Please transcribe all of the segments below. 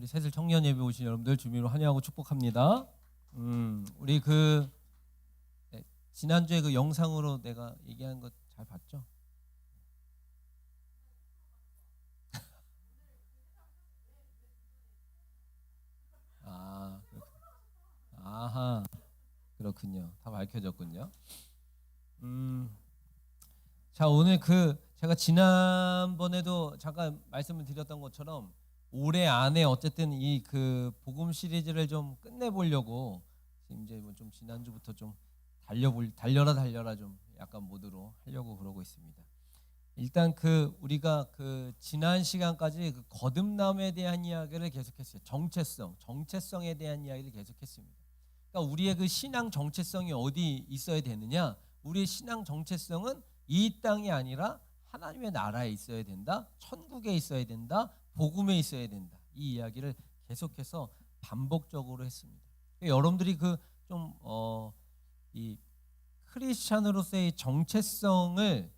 우리 새슬 청년 예배 오신 여러분들 주님으로 환영하고 축복합니다. 우리 네, 지난주에 그 영상으로 내가 얘기한 거 잘 봤죠? 아, 아하, 그렇군요. 다 밝혀졌군요. 자, 오늘 제가 지난번에도 잠깐 말씀을 드렸던 것처럼 올해 안에 어쨌든 이 복음 시리즈를 좀 끝내보려고 지금 이제 뭐 좀 지난주부터 좀 달려라 좀 약간 모드로 하려고 그러고 있습니다. 일단 우리가 지난 시간까지 거듭남에 대한 이야기를 계속했어요. 정체성에 대한 이야기를 계속했습니다. 그러니까 우리의 신앙 정체성이 어디 있어야 되느냐? 우리의 신앙 정체성은 이 땅이 아니라 하나님의 나라에 있어야 된다. 천국에 있어야 된다. 복음에 있어야 된다. 이 이야기를 계속해서 반복적으로 했습니다. 여러분들이 이 크리스찬으로서의 정체성을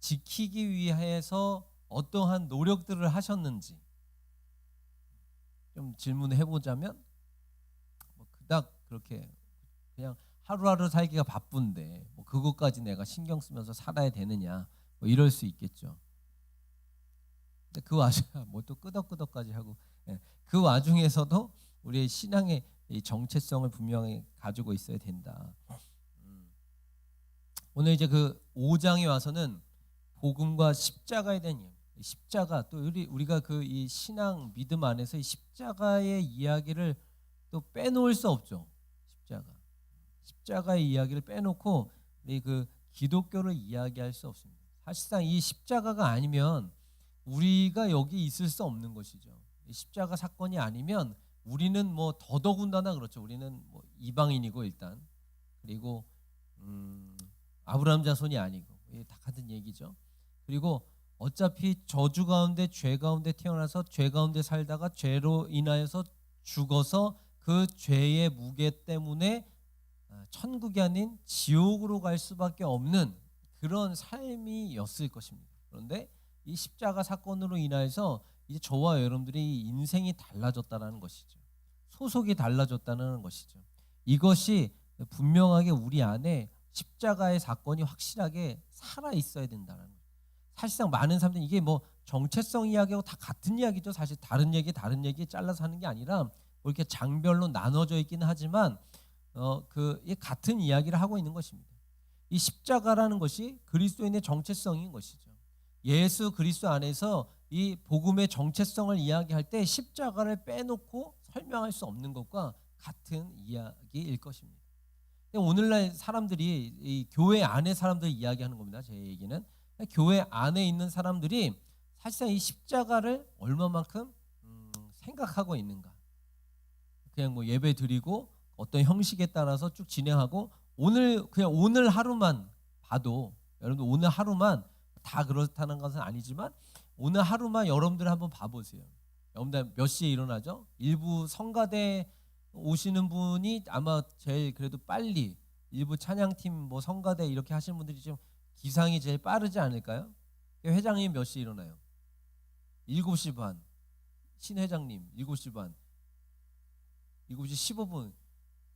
지키기 위해서 어떠한 노력들을 하셨는지 좀 질문을 해보자면 그닥 그렇게 그냥 하루하루 살기가 바쁜데 그것까지 내가 신경 쓰면서 살아야 되느냐 이럴 수 있겠죠. 근데 그 와중에 또 끄덕끄덕까지 하고 그 와중에서도 우리의 신앙의 이 정체성을 분명히 가지고 있어야 된다. 오늘 이제 5장에 와서는 복음과 십자가에 대한 이야기. 십자가 또 우리가 이 신앙 믿음 안에서 이 십자가의 이야기를 또 빼놓을 수 없죠. 십자가의 이야기를 빼놓고 우리 기독교를 이야기할 수 없습니다. 사실상 이 십자가가 아니면 우리가 여기 있을 수 없는 것이죠. 이 십자가 사건이 아니면 우리는 더더군다나 그렇죠. 우리는 이방인이고 일단 그리고 아브라함 자손이 아니고 다 같은 얘기죠. 그리고 어차피 저주 가운데 죄 가운데 태어나서 죄 가운데 살다가 죄로 인하여서 죽어서 그 죄의 무게 때문에 천국이 아닌 지옥으로 갈 수밖에 없는 그런 삶이었을 것입니다. 그런데 이 십자가 사건으로 인하여서 이제 저와 여러분들이 인생이 달라졌다는 것이죠. 소속이 달라졌다는 것이죠. 이것이 분명하게 우리 안에 십자가의 사건이 확실하게 살아 있어야 된다는 거예요. 사실상 많은 사람들이 이게 정체성 이야기하고 다 같은 이야기죠. 사실 다른 얘기 잘라서 하는 게 아니라 이렇게 장별로 나눠져 있기는 하지만 같은 이야기를 하고 있는 것입니다. 이 십자가라는 것이 그리스도인의 정체성인 것이죠. 예수 그리스도 안에서 이 복음의 정체성을 이야기할 때 십자가를 빼놓고 설명할 수 없는 것과 같은 이야기일 것입니다. 오늘날 사람들이 이 교회 안에 사람들이 이야기하는 겁니다. 제 얘기는 교회 안에 있는 사람들이 사실상 이 십자가를 얼마만큼 생각하고 있는가. 그냥 예배 드리고 어떤 형식에 따라서 쭉 진행하고 오늘 하루만 봐도 여러분들 오늘 하루만 다 그렇다는 것은 아니지만 오늘 하루만 여러분들 한번 봐보세요. 여러분들 몇 시에 일어나죠? 일부 성가대 오시는 분이 아마 제일 그래도 빨리 일부 찬양팀 성가대 이렇게 하시는 분들이 좀 기상이 제일 빠르지 않을까요? 회장님 몇 시에 일어나요? 7시 반. 신 회장님 7시 반. 7시 15분.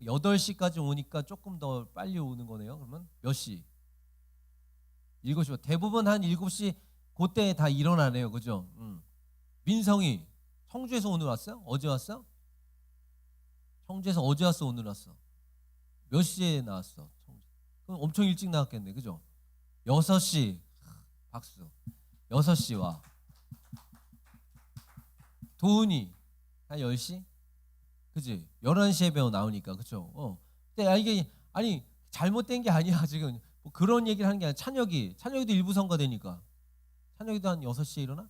8시까지 오니까 조금 더 빨리 오는 거네요. 그러면 몇 시? 7시 반. 대부분 한 7시 그때 다 일어나네요. 그죠? 민성이 청주에서 오늘 왔어요? 어제 왔어? 청주에서 어제 왔어? 오늘 왔어? 몇 시에 나왔어? 청주. 그럼 엄청 일찍 나왔겠네. 그죠? 6시. 박수. 6시 와. 도훈이 한 10시? 그지? 11시에 배워 나오니까. 그죠? 근데 이게 잘못된 게 아니야. 지금 그런 얘기를 하는 게 아니라 찬혁이도 일부 성가되니까. 찬혁이도 한 6시에 일어나?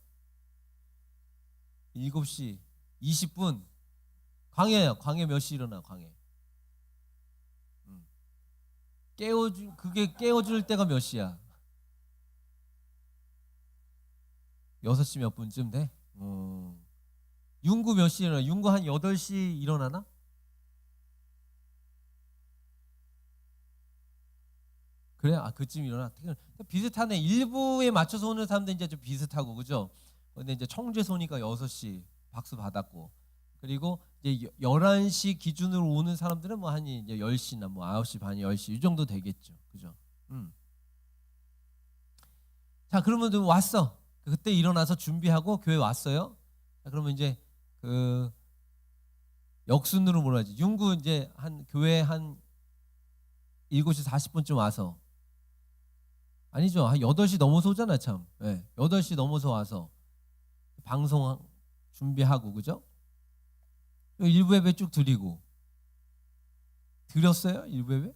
7시 20분. 광해 몇 시 일어나? 광해. 그게 깨워줄 때가 몇 시야? 6시 몇 분쯤 돼? 윤구 몇 시에 일어나? 윤구 한 8시 일어나나? 그래? 그쯤 일어나? 비슷하네. 일부에 맞춰서 오는 사람들 이제 좀 비슷하고, 그죠? 근데 이제 청주에서 오니까 6시 박수 받았고, 그리고 이제 11시 기준으로 오는 사람들은 뭐 한 이제 10시나 뭐 9시 반, 10시 이 정도 되겠죠. 그죠? 자, 그러면 왔어. 그때 일어나서 준비하고 교회 왔어요. 자, 그러면 이제 그 역순으로 몰아야지. 윤구 이제 한 교회 한 7시 40분쯤 와서 아니죠. 한 8시 넘어서 오잖아, 참. 네, 8시 넘어서 와서 방송 준비하고 그죠? 일부 예배 쭉 드리고 드렸어요? 일부 예배?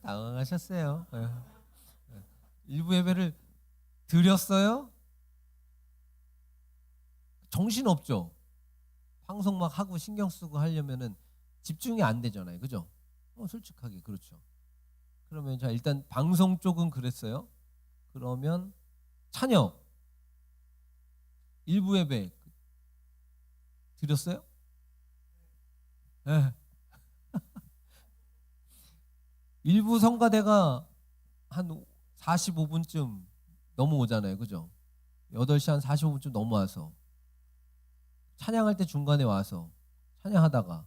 당황하셨어요. 네. 일부 예배를 드렸어요? 정신 없죠. 방송 막 하고 신경 쓰고 하려면은 집중이 안 되잖아요. 그죠? 솔직하게 그렇죠. 그러면 자 일단 방송 쪽은 그랬어요. 그러면 찬역 일부 예배 드렸어요? 네. 일부 성가대가 한 45분쯤 넘어오잖아요. 그죠? 8시 한 45분쯤 넘어와서 찬양할 때 중간에 와서 찬양하다가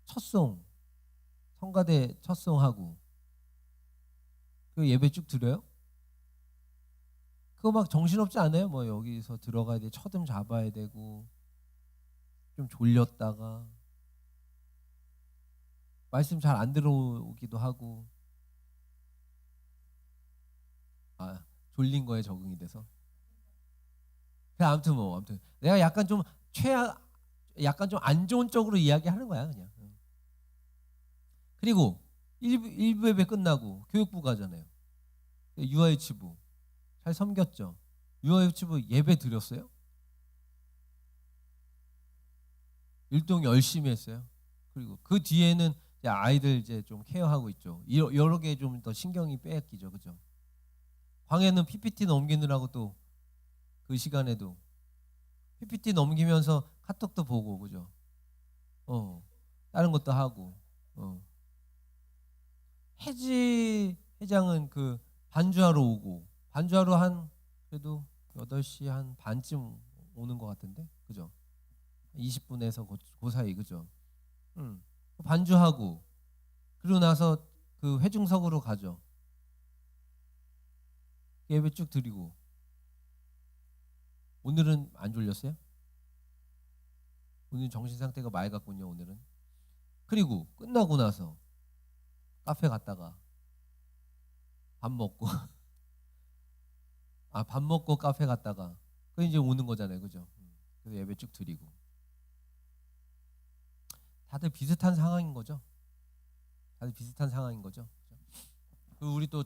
첫송 성가대 첫송하고 그 예배 쭉 드려요? 그거 막 정신없지 않아요? 뭐 여기서 들어가야 돼, 첫음 잡아야 되고 좀 졸렸다가 말씀 잘 안 들어오기도 하고 졸린 거에 적응이 돼서 아무튼 아무튼 내가 약간 좀 약간 좀 안 좋은 쪽으로 이야기하는 거야 그냥. 그리고 일부 예배 끝나고 교육부 가잖아요. 유아유치부 잘 섬겼죠. 유아유치부 예배 드렸어요? 율동 열심히 했어요. 그리고 그 뒤에는 이제 아이들 이제 좀 케어하고 있죠. 여러 개 좀 더 신경이 빼앗기죠, 그죠? 광해는 PPT 넘기느라고 또 그 시간에도 PPT 넘기면서 카톡도 보고, 그죠? 다른 것도 하고. 혜지 회장은 그 반주하러 오고, 반주하러 한 그래도 8시 한 반쯤 오는 것 같은데, 그죠? 20분에서 그 사이, 그죠? 반주하고 그러고 나서 그 회중석으로 가죠. 예배 쭉 드리고. 오늘은 안 졸렸어요? 오늘 정신 상태가 맑았군요. 오늘은. 그리고 끝나고 나서 카페 갔다가 밥 먹고 밥 먹고 카페 갔다가 그 이제 오는 거잖아요, 그죠? 그래서 예배 쭉 드리고. 다들 비슷한 상황인 거죠. 다들 비슷한 상황인 거죠. 그 우리 또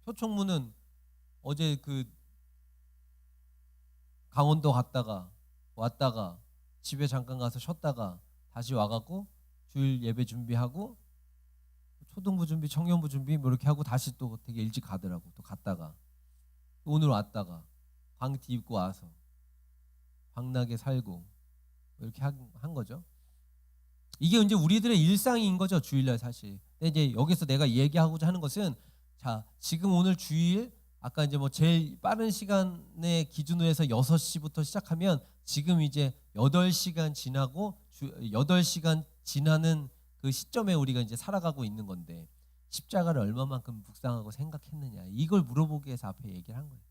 표총무는 어제 그 강원도 갔다가 왔다가 집에 잠깐 가서 쉬었다가 다시 와갖고 주일 예배 준비하고 초등부 준비, 청년부 준비 뭐 이렇게 하고 다시 또 되게 일찍 가더라고. 또 갔다가 또 오늘 왔다가 광티 입고 와서 방나게 살고 이렇게 한 거죠. 이게 이제 우리들의 일상인 거죠. 주일날 사실. 근데 이제 여기서 내가 얘기하고자 하는 것은 자 지금 오늘 주일 아까 이제 뭐 제일 빠른 시간의 기준으로 해서 6시부터 시작하면 지금 이제 8시간 지나고 8시간 지나는 그 시점에 우리가 이제 살아가고 있는 건데 십자가를 얼마만큼 묵상하고 생각했느냐 이걸 물어보기 위해서 앞에 얘기를 한 거예요.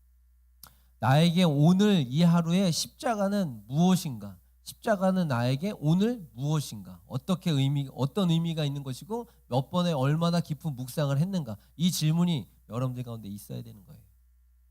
나에게 오늘 이 하루에 십자가는 무엇인가? 십자가는 나에게 오늘 무엇인가? 어떤 의미가 있는 것이고 몇 번에 얼마나 깊은 묵상을 했는가? 이 질문이 여러분들 가운데 있어야 되는 거예요.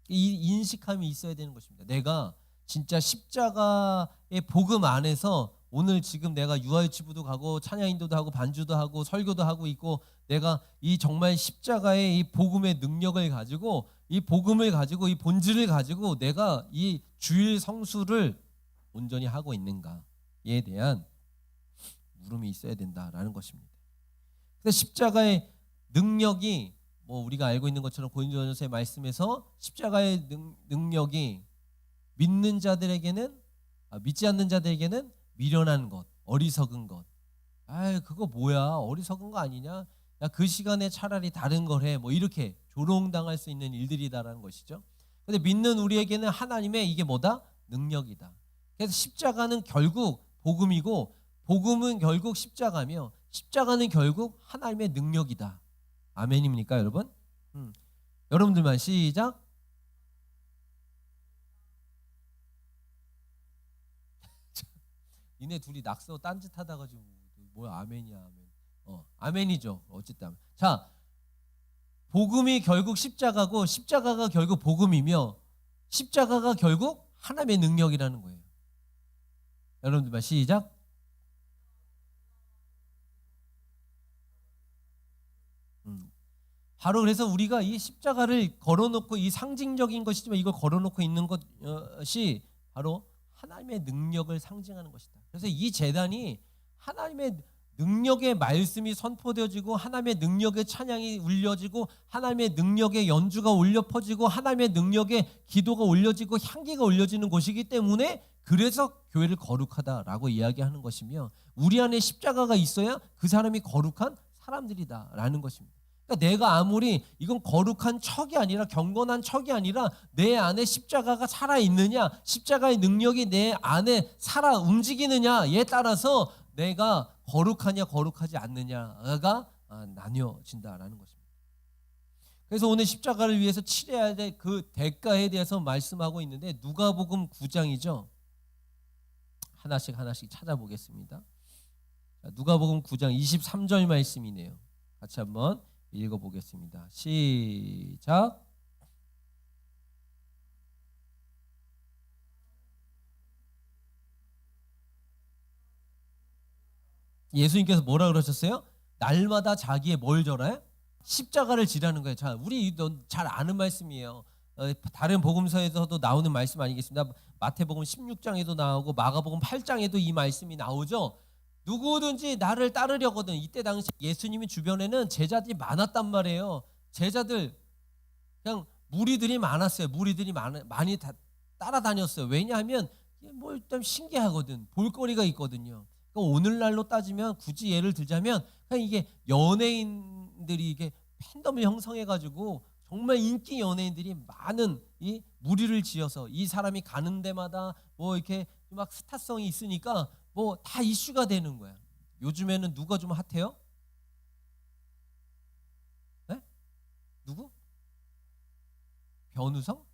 이 인식함이 있어야 되는 것입니다. 내가 진짜 십자가의 복음 안에서 오늘 지금 내가 유아유치부도 가고 찬양인도도 하고 반주도 하고 설교도 하고 있고 내가 이 정말 십자가의 이 복음의 능력을 가지고 이 복음을 가지고 이 본질을 가지고 내가 이 주일 성수를 온전히 하고 있는가에 대한 물음이 있어야 된다라는 것입니다. 그래서 십자가의 능력이 뭐 우리가 알고 있는 것처럼 고린도전서의 말씀에서 십자가의 능력이 믿는 자들에게는 믿지 않는 자들에게는 미련한 것, 어리석은 것. 그거 뭐야? 어리석은 거 아니냐? 야, 그 시간에 차라리 다른 걸 해. 뭐 이렇게 조롱당할 수 있는 일들이다라는 것이죠. 근데 믿는 우리에게는 하나님의 이게 뭐다? 능력이다. 그래서 십자가는 결국 복음이고 복음은 결국 십자가며 십자가는 결국 하나님의 능력이다. 아멘입니까, 여러분? 여러분들만 시작. 니네 둘이 낙서 딴짓하다가 지금 뭐야 아멘이야 아멘. 아멘이죠. 어쨌든 자, 복음이 결국 십자가고 십자가가 결국 복음이며 십자가가 결국 하나님의 능력이라는 거예요. 여러분들만 시작. 바로 그래서 우리가 이 십자가를 걸어놓고 이 상징적인 것이지만 이걸 걸어놓고 있는 것이 바로 하나님의 능력을 상징하는 것이다. 그래서 이 제단이 하나님의 능력의 말씀이 선포되어지고 하나님의 능력의 찬양이 울려지고 하나님의 능력의 연주가 울려 퍼지고 하나님의 능력의 기도가 올려지고 향기가 올려지는 곳이기 때문에 그래서 교회를 거룩하다라고 이야기하는 것이며 우리 안에 십자가가 있어야 그 사람이 거룩한 사람들이다라는 것입니다. 그러니까 내가 아무리 이건 거룩한 척이 아니라 경건한 척이 아니라 내 안에 십자가가 살아있느냐 십자가의 능력이 내 안에 살아 움직이느냐에 따라서 내가 거룩하냐 거룩하지 않느냐가 나뉘어진다라는 것입니다. 그래서 오늘 십자가를 위해서 치러야 될 그 대가에 대해서 말씀하고 있는데 누가복음 9장이죠. 하나씩 찾아보겠습니다. 누가복음 9장 23절 말씀이네요. 같이 한번 읽어보겠습니다. 시작. 예수님께서 뭐라 그러셨어요? 날마다 자기의 뭘 절어요? 십자가를 지라는 거예요. 자, 우리 잘 아는 말씀이에요. 다른 복음서에서도 나오는 말씀 아니겠습니까? 마태복음 16장에도 나오고 마가복음 8장에도 이 말씀이 나오죠. 누구든지 나를 따르려거든. 이때 당시 예수님이 주변에는 제자들이 많았단 말이에요. 제자들 그냥 무리들이 많았어요. 무리들이 많이 따라다녔어요. 왜냐하면 뭐 일단 신기하거든. 볼거리가 있거든요. 그러니까 오늘날로 따지면 굳이 예를 들자면 그냥 이게 연예인들이 이게 팬덤을 형성해가지고 정말 인기 연예인들이 많은 이 무리를 지어서 이 사람이 가는 데마다 뭐 이렇게 막 스타성이 있으니까 뭐 다 이슈가 되는 거야. 요즘에는 누가 좀 핫해요? 네? 누구? 변우성?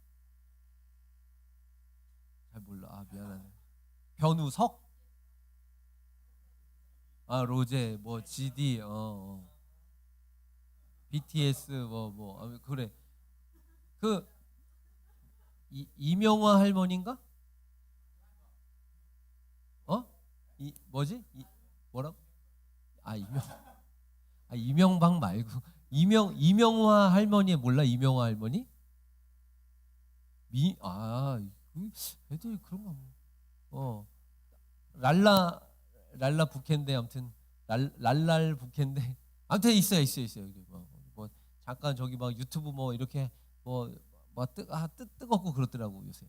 잘 몰라. 미안하네. 변우석? 로제, 뭐 GD, BTS, 그래. 그 이명화 할머니인가? 뭐지? 뭐라고? 이명박 말고 이명화 할머니 몰라? 이명화 할머니? 애들 그런 거 랄라 부캔데 아무튼 랄랄 부캔데 아무튼 있어요. 뭐 잠깐 저기 막 유튜브 뭐 이렇게 뜨겁고 그렇더라고 요새.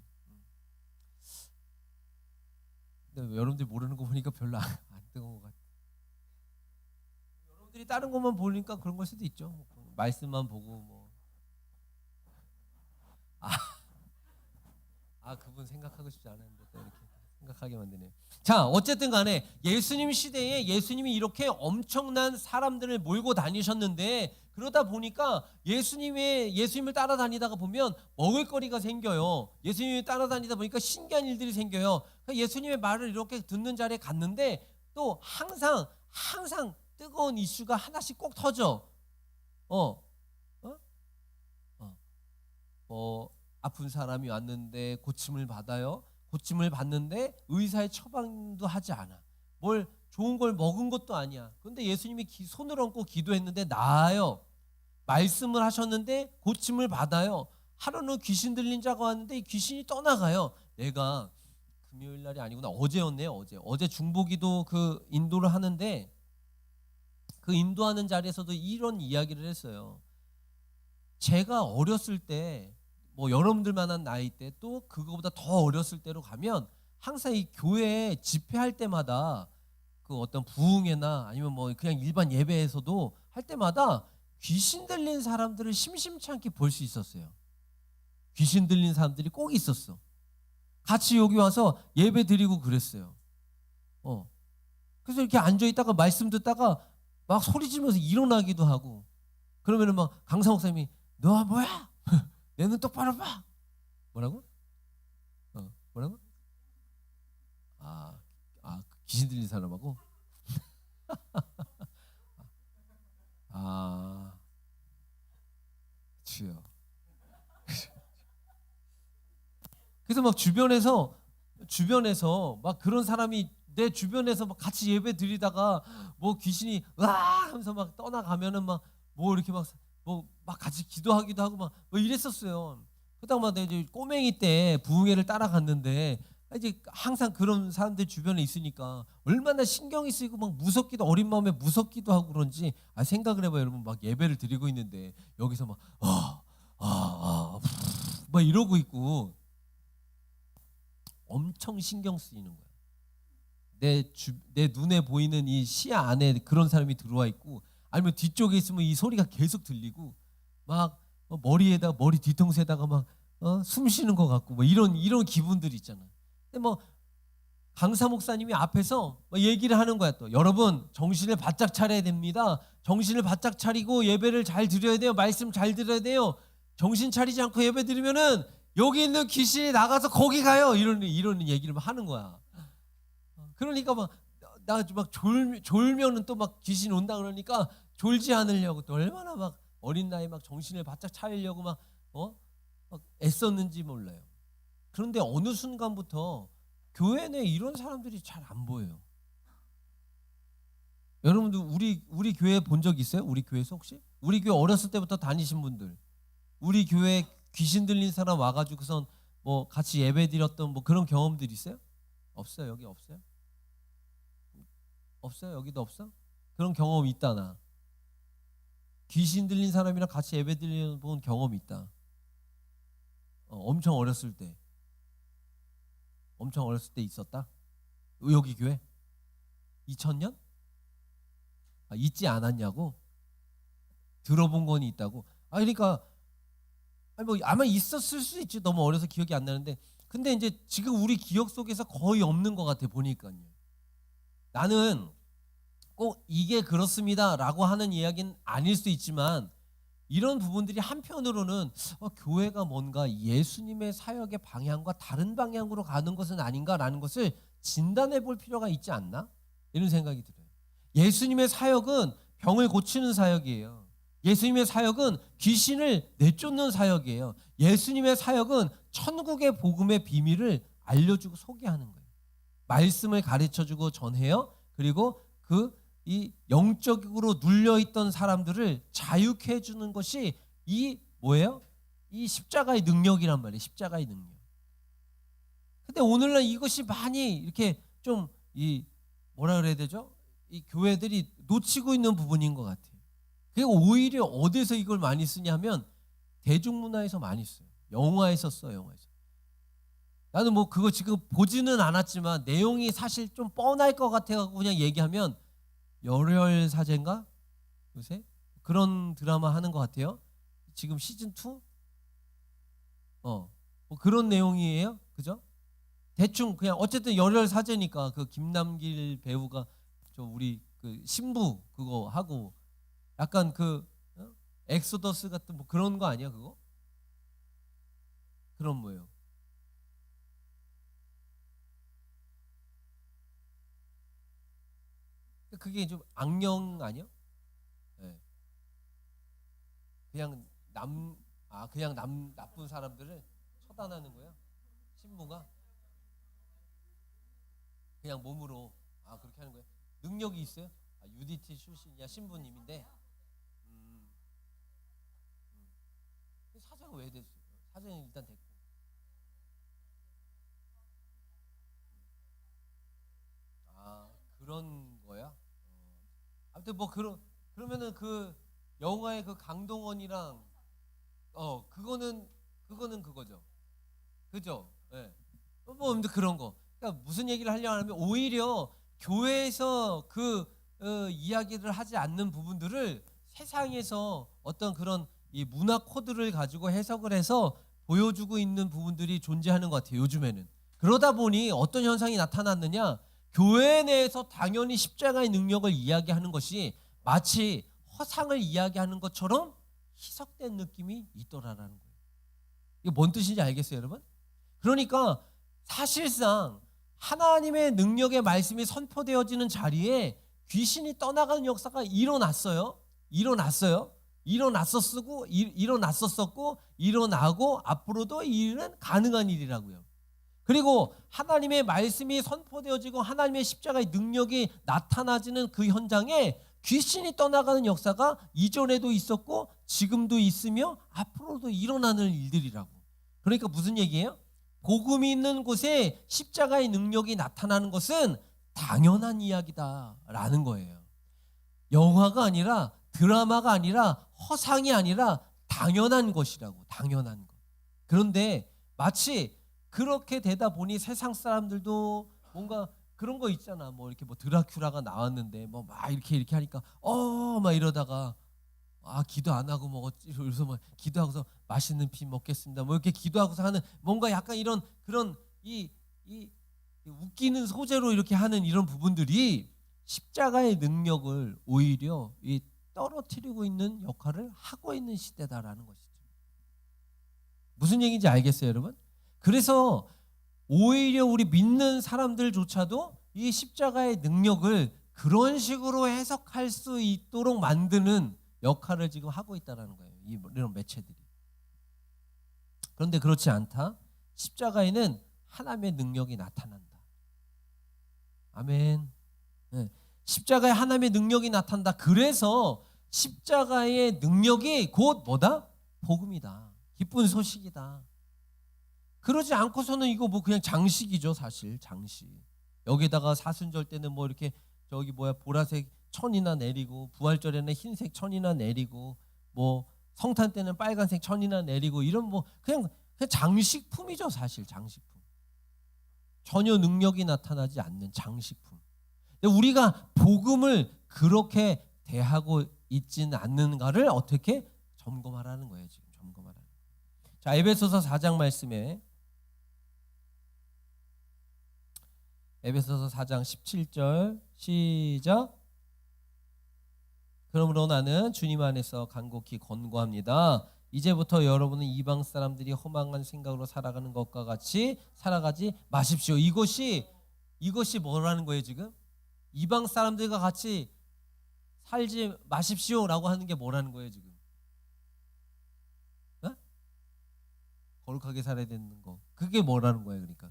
근데 여러분들이 모르는 거 보니까 별로 안 뜨거운 것 같아. 여러분들이 다른 것만 보니까 그런 걸 수도 있죠. 말씀만 보고 뭐. 그분 생각하고 싶지 않았는데 또 이렇게 생각하게 만드네요. 자, 어쨌든 간에 예수님 시대에 예수님이 이렇게 엄청난 사람들을 몰고 다니셨는데 그러다 보니까 예수님을 따라다니다가 보면 먹을거리가 생겨요. 예수님을 따라다니다 보니까 신기한 일들이 생겨요. 예수님의 말을 이렇게 듣는 자리에 갔는데 또 항상 뜨거운 이슈가 하나씩 꼭 터져. 아픈 사람이 왔는데 고침을 받아요. 고침을 받는데 의사의 처방도 하지 않아. 뭘 좋은 걸 먹은 것도 아니야. 그런데 예수님이 손을 얹고 기도했는데 나아요. 말씀을 하셨는데 고침을 받아요. 하루는 귀신 들린 자가 왔는데 이 귀신이 떠나가요. 내가 금요일 날이 아니구나. 어제였네요. 어제 중보기도 그 인도를 하는데 그 인도하는 자리에서도 이런 이야기를 했어요. 제가 어렸을 때 뭐 여러분들만한 나이 때 또 그거보다 더 어렸을 때로 가면 항상 이 교회 집회할 때마다 그 어떤 부흥회나 아니면 뭐 그냥 일반 예배에서도 할 때마다 귀신 들린 사람들을 심심치 않게 볼 수 있었어요. 귀신 들린 사람들이 꼭 있었어. 같이 여기 와서 예배 드리고 그랬어요. 그래서 이렇게 앉아 있다가 말씀 듣다가 막 소리 지르면서 일어나기도 하고, 그러면은 막 강사 목사님이 너 뭐야? 내 눈 똑바로 봐. 뭐라고? 뭐라고? 귀신 들린 사람하고? 주여. 그래서 막 주변에서 막 그런 사람이 내 주변에서 막 같이 예배 드리다가 뭐 귀신이 으아 하면서 막 떠나가면은 막 뭐 이렇게 막 같이 기도하기도 하고 막 뭐 이랬었어요. 그러다가 막 이제 꼬맹이 때 부흥회를 따라갔는데 이제 항상 그런 사람들 주변에 있으니까 얼마나 신경이 쓰이고 막 무섭기도, 어린 마음에 무섭기도 하고 그런지 생각을 해봐요. 여러분, 막 예배를 드리고 있는데 여기서 막 막 이러고 있고 엄청 신경 쓰이는 거야. 내 눈에 보이는 이 시야 안에 그런 사람이 들어와 있고, 아니면 뒤쪽에 있으면 이 소리가 계속 들리고, 막 머리에다 머리 뒤통수에다가 막 숨 쉬는 것 같고 뭐 이런 기분들이 있잖아. 근데 뭐 강사 목사님이 앞에서 뭐 얘기를 하는 거야. 또 여러분 정신을 바짝 차려야 됩니다. 정신을 바짝 차리고 예배를 잘 드려야 돼요. 말씀 잘 들어야 돼요. 정신 차리지 않고 예배 드리면은 여기 있는 귀신이 나가서 거기 가요. 이런 얘기를 막 하는 거야. 그러니까 나 막 졸면은 또 막 귀신 온다 그러니까 졸지 않으려고 또 얼마나 막 어린 나이 막 정신을 바짝 차리려고 막 애썼는지 몰라요. 그런데 어느 순간부터 교회 내에 이런 사람들이 잘 안 보여요. 여러분들 우리 교회 본 적 있어요? 우리 교회에서 혹시? 우리 교회 어렸을 때부터 다니신 분들, 우리 교회 귀신 들린 사람 와가지고선 뭐 같이 예배 드렸던 뭐 그런 경험들 있어요? 없어요. 여기 없어요? 없어요? 여기도 없어? 그런 경험 있다. 나 귀신 들린 사람이랑 같이 예배 드려본 경험이 있다. 엄청 어렸을 때 있었다. 여기 교회 2000년? 있지 않았냐고? 들어본 건 있다고? 그러니까 뭐 아마 있었을 수 있지. 너무 어려서 기억이 안 나는데, 근데 이제 지금 우리 기억 속에서 거의 없는 것 같아 보니까요. 나는 꼭 이게 그렇습니다라고 하는 이야기는 아닐 수 있지만, 이런 부분들이 한편으로는 교회가 뭔가 예수님의 사역의 방향과 다른 방향으로 가는 것은 아닌가라는 것을 진단해 볼 필요가 있지 않나? 이런 생각이 들어요. 예수님의 사역은 병을 고치는 사역이에요. 예수님의 사역은 귀신을 내쫓는 사역이에요. 예수님의 사역은 천국의 복음의 비밀을 알려주고 소개하는 거예요. 말씀을 가르쳐주고 전해요. 그리고 이 영적으로 눌려있던 사람들을 자유케 해주는 것이 이 뭐예요? 이 십자가의 능력이란 말이에요. 십자가의 능력. 근데 오늘날 이것이 많이 이렇게 좀 뭐라 그래야 되죠? 이 교회들이 놓치고 있는 부분인 것 같아요. 그리고 오히려 어디서 이걸 많이 쓰냐면 대중문화에서 많이 써요. 영화에서 써요. 영화에서. 나는 뭐 그거 지금 보지는 않았지만 내용이 사실 좀 뻔할 것 같아서 그냥 얘기하면, 열혈사제인가? 요새 그런 드라마 하는 것 같아요. 지금 시즌 2? 뭐 그런 내용이에요. 그죠? 대충 그냥 어쨌든 열혈사제니까 그 김남길 배우가 우리 그 신부 그거 하고 약간 엑소더스 같은 뭐 그런 거 아니야 그거? 그런 뭐예요? 그게 좀 악령 아니야? 네. 그냥 나쁜 사람들을 처단하는 거야? 신부가 그냥 몸으로 그렇게 하는 거야? 능력이 있어요? UDT 출신이야 신부님인데. 사장은 왜 됐어요? 사장은 일단 됐고. 그런 거야? 아무튼 뭐 그러면은 그 영화의 그 강동원이랑 그거는 그거죠. 그죠? 예. 뭐 아무튼 그런 거. 그러니까 무슨 얘기를 하려고 하면, 오히려 교회에서 이야기를 하지 않는 부분들을 세상에서 어떤 그런 이 문화 코드를 가지고 해석을 해서 보여주고 있는 부분들이 존재하는 것 같아요. 요즘에는. 그러다 보니 어떤 현상이 나타났느냐, 교회 내에서 당연히 십자가의 능력을 이야기하는 것이 마치 허상을 이야기하는 것처럼 희석된 느낌이 있더라라는 거예요. 이게 뭔 뜻인지 알겠어요, 여러분? 그러니까 사실상 하나님의 능력의 말씀이 선포되어지는 자리에 귀신이 떠나가는 역사가 일어났어요. 일어났었고 일어나고 앞으로도 이 일은 가능한 일이라고요. 그리고 하나님의 말씀이 선포되어지고 하나님의 십자가의 능력이 나타나지는 그 현장에 귀신이 떠나가는 역사가 이전에도 있었고 지금도 있으며 앞으로도 일어나는 일들이라고. 그러니까 무슨 얘기예요? 복음이 있는 곳에 십자가의 능력이 나타나는 것은 당연한 이야기다라는 거예요. 영화가 아니라, 드라마가 아니라, 허상이 아니라 당연한 것이라고. 당연한 것. 그런데 마치 그렇게 되다 보니 세상 사람들도 뭔가 그런 거 있잖아. 뭐 이렇게 뭐 드라큘라가 나왔는데 뭐 막 이렇게 하니까 막 이러다가 기도 안 하고 뭐 그래서 뭐 기도하고서 맛있는 피 먹겠습니다. 뭐 이렇게 기도하고서 하는 뭔가 약간 이런 그런 이 웃기는 소재로 이렇게 하는 이런 부분들이 십자가의 능력을 오히려 떨어뜨리고 있는 역할을 하고 있는 시대다라는 것이죠. 무슨 얘기인지 알겠어요, 여러분? 그래서 오히려 우리 믿는 사람들조차도 이 십자가의 능력을 그런 식으로 해석할 수 있도록 만드는 역할을 지금 하고 있다는 거예요. 이런 매체들이. 그런데 그렇지 않다. 십자가에는 하나님의 능력이 나타난다. 아멘. 네. 십자가에 하나님의 능력이 나타난다. 그래서 십자가의 능력이 곧 뭐다? 복음이다. 기쁜 소식이다. 그러지 않고서는 이거 뭐 그냥 장식이죠, 사실. 장식. 여기다가 사순절 때는 뭐 이렇게 보라색 천이나 내리고, 부활절에는 흰색 천이나 내리고, 뭐 성탄 때는 빨간색 천이나 내리고, 이런 뭐 그냥 장식품이죠, 사실. 장식품. 전혀 능력이 나타나지 않는 장식품. 근데 우리가 복음을 그렇게 대하고 있지는 않는가를 어떻게 점검하라는 거예요, 지금. 점검하라는 거예요. 자, 에베소서 4장 말씀에, 에베소서 4장 17절 시작. 그러므로 나는 주님 안에서 간곡히 권고합니다. 이제부터 여러분은 이방 사람들이 허망한 생각으로 살아가는 것과 같이 살아가지 마십시오. 이것이 뭐라는 거예요, 지금? 이방 사람들과 같이 살지 마십시오라고 하는 게 뭐라는 거예요, 지금? 어? 거룩하게 살아야 되는 거. 그게 뭐라는 거예요, 그러니까?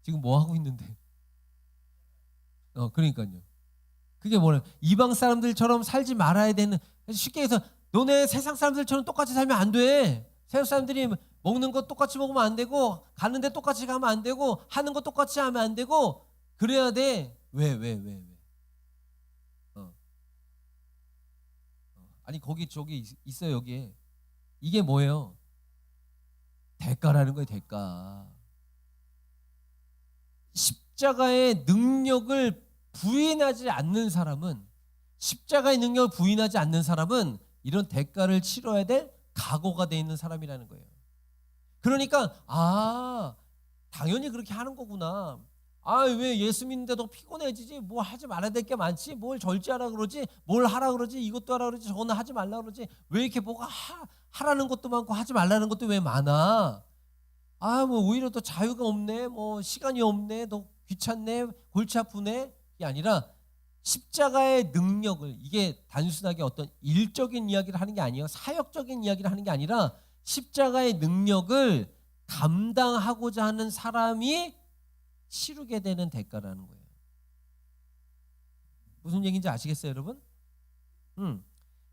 지금 뭐 하고 있는데? 그러니까요. 그게 뭐냐? 이방 사람들처럼 살지 말아야 되는. 쉽게 해서 너네 세상 사람들처럼 똑같이 살면 안 돼. 세상 사람들이 먹는 거 똑같이 먹으면 안 되고, 가는 데 똑같이 가면 안 되고, 하는 거 똑같이 하면 안 되고, 그래야 돼. 왜? 아니 저기 있어요, 여기에. 이게 뭐예요? 대가라는 거예요, 대가. 십자가의 능력을 부인하지 않는 사람은, 십자가의 능력을 부인하지 않는 사람은 이런 대가를 치러야 될 각오가 돼 있는 사람이라는 거예요. 그러니까 당연히 그렇게 하는 거구나. 왜 예수 믿는데도 피곤해지지? 뭐 하지 말아야 될 게 많지? 뭘 절제하라 그러지? 뭘 하라 그러지? 이것도 하라 그러지? 저거는 하지 말라 그러지? 왜 이렇게 뭐가 하라는 것도 많고 하지 말라는 것도 왜 많아? 뭐 오히려 더 자유가 없네. 뭐 시간이 없네. 더 귀찮네. 골치 아프네. 이게 아니라 십자가의 능력을, 이게 단순하게 어떤 일적인 이야기를 하는 게 아니에요. 사역적인 이야기를 하는 게 아니라 십자가의 능력을 감당하고자 하는 사람이 치르게 되는 대가라는 거예요. 무슨 얘기인지 아시겠어요, 여러분?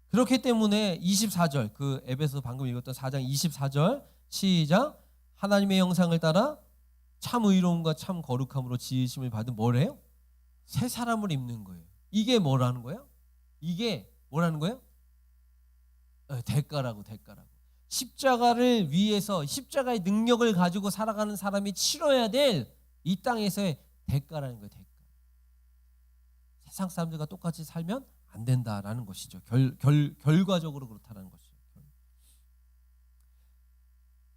그렇기 때문에 24절, 그 에베소 방금 읽었던 4장 24절 시작. 하나님의 형상을 따라 참 의로움과 참 거룩함으로 지으심을 받은 뭐래요? 새 사람을 입는 거예요. 이게 뭐라는 거예요? 이게 뭐라는 거예요? 대가라고. 십자가를 위해서, 십자가의 능력을 가지고 살아가는 사람이 치러야 될 이 땅에서의 대가라는 거예요. 대가. 세상 사람들과 똑같이 살면 안 된다라는 것이죠. 결과적으로 그렇다는 것이죠.